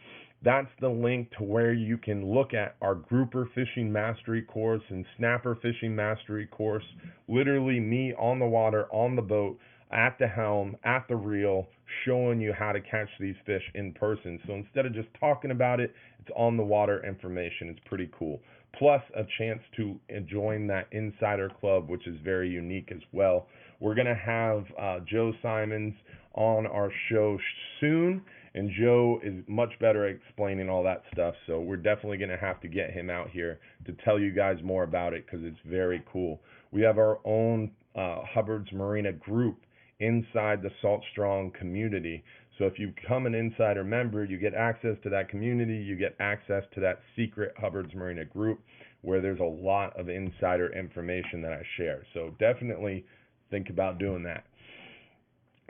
that's the link to where you can look at our grouper fishing mastery course and snapper fishing mastery course. Literally me on the water, on the boat, at the helm, at the reel, showing you how to catch these fish in person. So instead of just talking about it, it's on the water information. It's pretty cool. Plus a chance to join that insider club, which is very unique as well. We're going to have Joe Simons on our show soon, and Joe is much better at explaining all that stuff, so we're definitely going to have to get him out here to tell you guys more about it because it's very cool. We have our own Hubbard's Marina group inside the Saltstrong community. So if you become an insider member, you get access to that community, you get access to that secret Hubbard's Marina group where there's a lot of insider information that I share. So definitely think about doing that.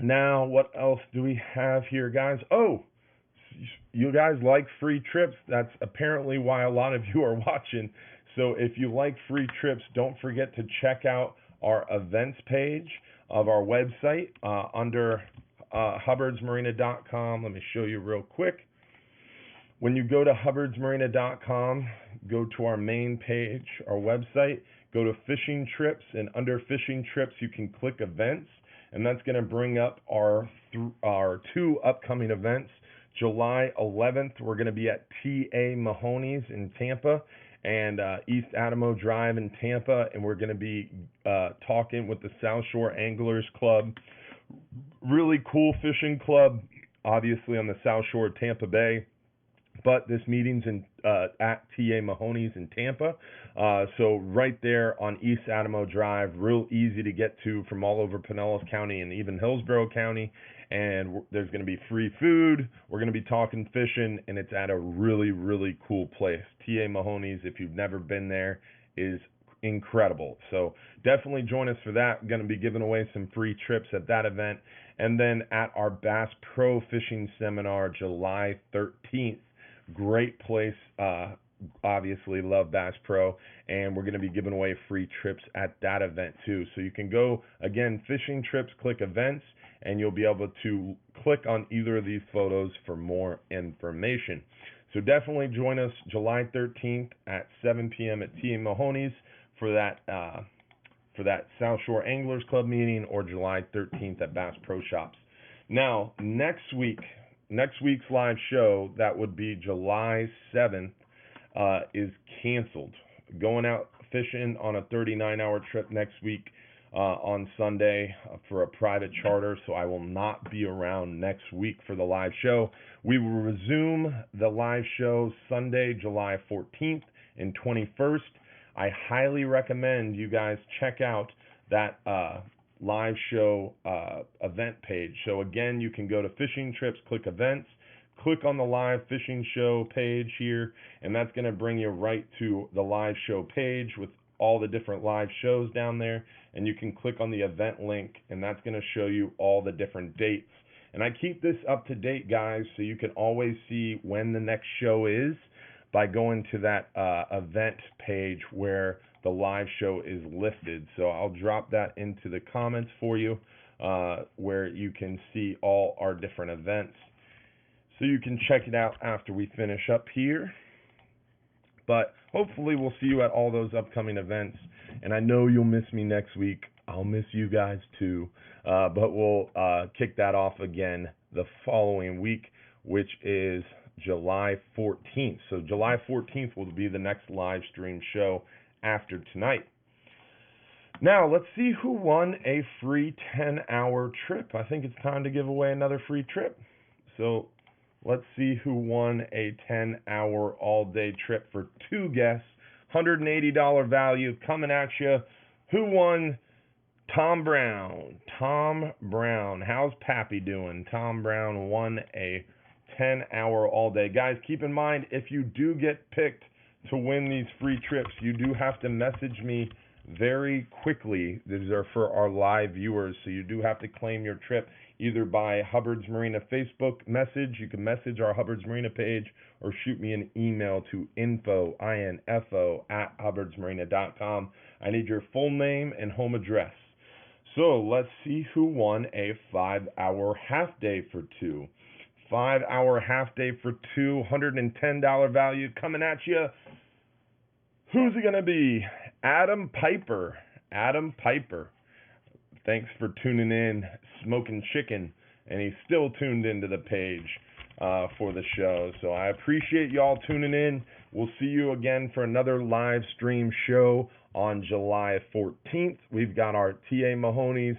Now, what else do we have here, guys? Oh, you guys like free trips. That's apparently why a lot of you are watching. So if you like free trips, don't forget to check out our events page of our website under hubbardsmarina.com. Let me show you real quick. When you go to hubbardsmarina.com, go to our main page, our website, go to fishing trips, and under fishing trips you can click events, and that's going to bring up our two upcoming events. July 11th, we're going to be at T.A. Mahoney's in Tampa and East Adamo Drive in Tampa, and we're going to be talking with the South Shore Anglers Club. Really cool fishing club, obviously on the South Shore of Tampa Bay, but this meeting's at T.A. Mahoney's in Tampa. So right there on East Adamo Drive, real easy to get to from all over Pinellas County and even Hillsborough County. And there's going to be free food. We're going to be talking fishing, and it's at a really, really cool place. T.A. Mahoney's, if you've never been there, is incredible. So definitely join us for that. We're going to be giving away some free trips at that event. And then at our Bass Pro Fishing Seminar, July 13th. Great place. Obviously love Bass Pro, and we're going to be giving away free trips at that event too. So you can go, again, fishing trips, click events, and you'll be able to click on either of these photos for more information. So definitely join us July 13th at 7 p.m. at T.A. Mahoney's for that South Shore Anglers Club meeting, or July 13th at Bass Pro Shops. Now, next week's live show, that would be July 7th, is canceled. Going out fishing on a 39-hour trip next week on Sunday for a private charter, so I will not be around next week for the live show. We will resume the live show Sunday, July 14th and 21st. I highly recommend you guys check out that live show event page. So again, you can go to fishing trips, click events, click on the live fishing show page here, and that's going to bring you right to the live show page with all the different live shows down there. And you can click on the event link, and that's going to show you all the different dates. And I keep this up to date, guys, so you can always see when the next show is by going to that event page where the live show is listed. So I'll drop that into the comments for you, where you can see all our different events. So you can check it out after we finish up here. But hopefully we'll see you at all those upcoming events. And I know you'll miss me next week. I'll miss you guys too. But we'll kick that off again the following week, which is July 14th. So July 14th will be the next live stream show after tonight. Now, let's see who won a free 10-hour trip. I think it's time to give away another free trip. So let's see who won a 10-hour all-day trip for 2 guests. $180 value coming at you. Who won? Tom Brown. Tom Brown. How's Pappy doing? Tom Brown won a 10-hour all-day. Guys, keep in mind, if you do get picked to win these free trips, you do have to message me very quickly. These are for our live viewers, so you do have to claim your trip either by Hubbard's Marina Facebook message. You can message our Hubbard's Marina page or shoot me an email to info@hubbardsmarina.com. I need your full name and home address. So let's see who won a 5-hour half day for 2. 5-hour half day for 2, $110 value coming at you. Who's it going to be? Adam Piper. Adam Piper. Thanks for tuning in, Smoking Chicken. And he's still tuned into the page for the show. So I appreciate y'all tuning in. We'll see you again for another live stream show on July 14th. We've got our T.A. Mahoney's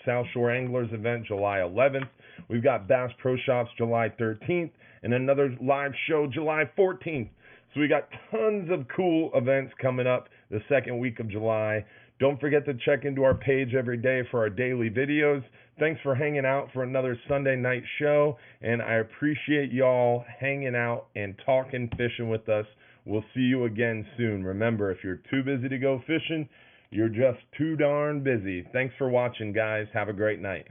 South Shore Anglers event July 11th. We've got Bass Pro Shops July 13th. And another live show July 14th. So we got tons of cool events coming up the second week of July. Don't forget to check into our page every day for our daily videos. Thanks for hanging out for another Sunday night show, and I appreciate y'all hanging out and talking fishing with us. We'll see you again soon. Remember, if you're too busy to go fishing, you're just too darn busy. Thanks for watching, guys. Have a great night.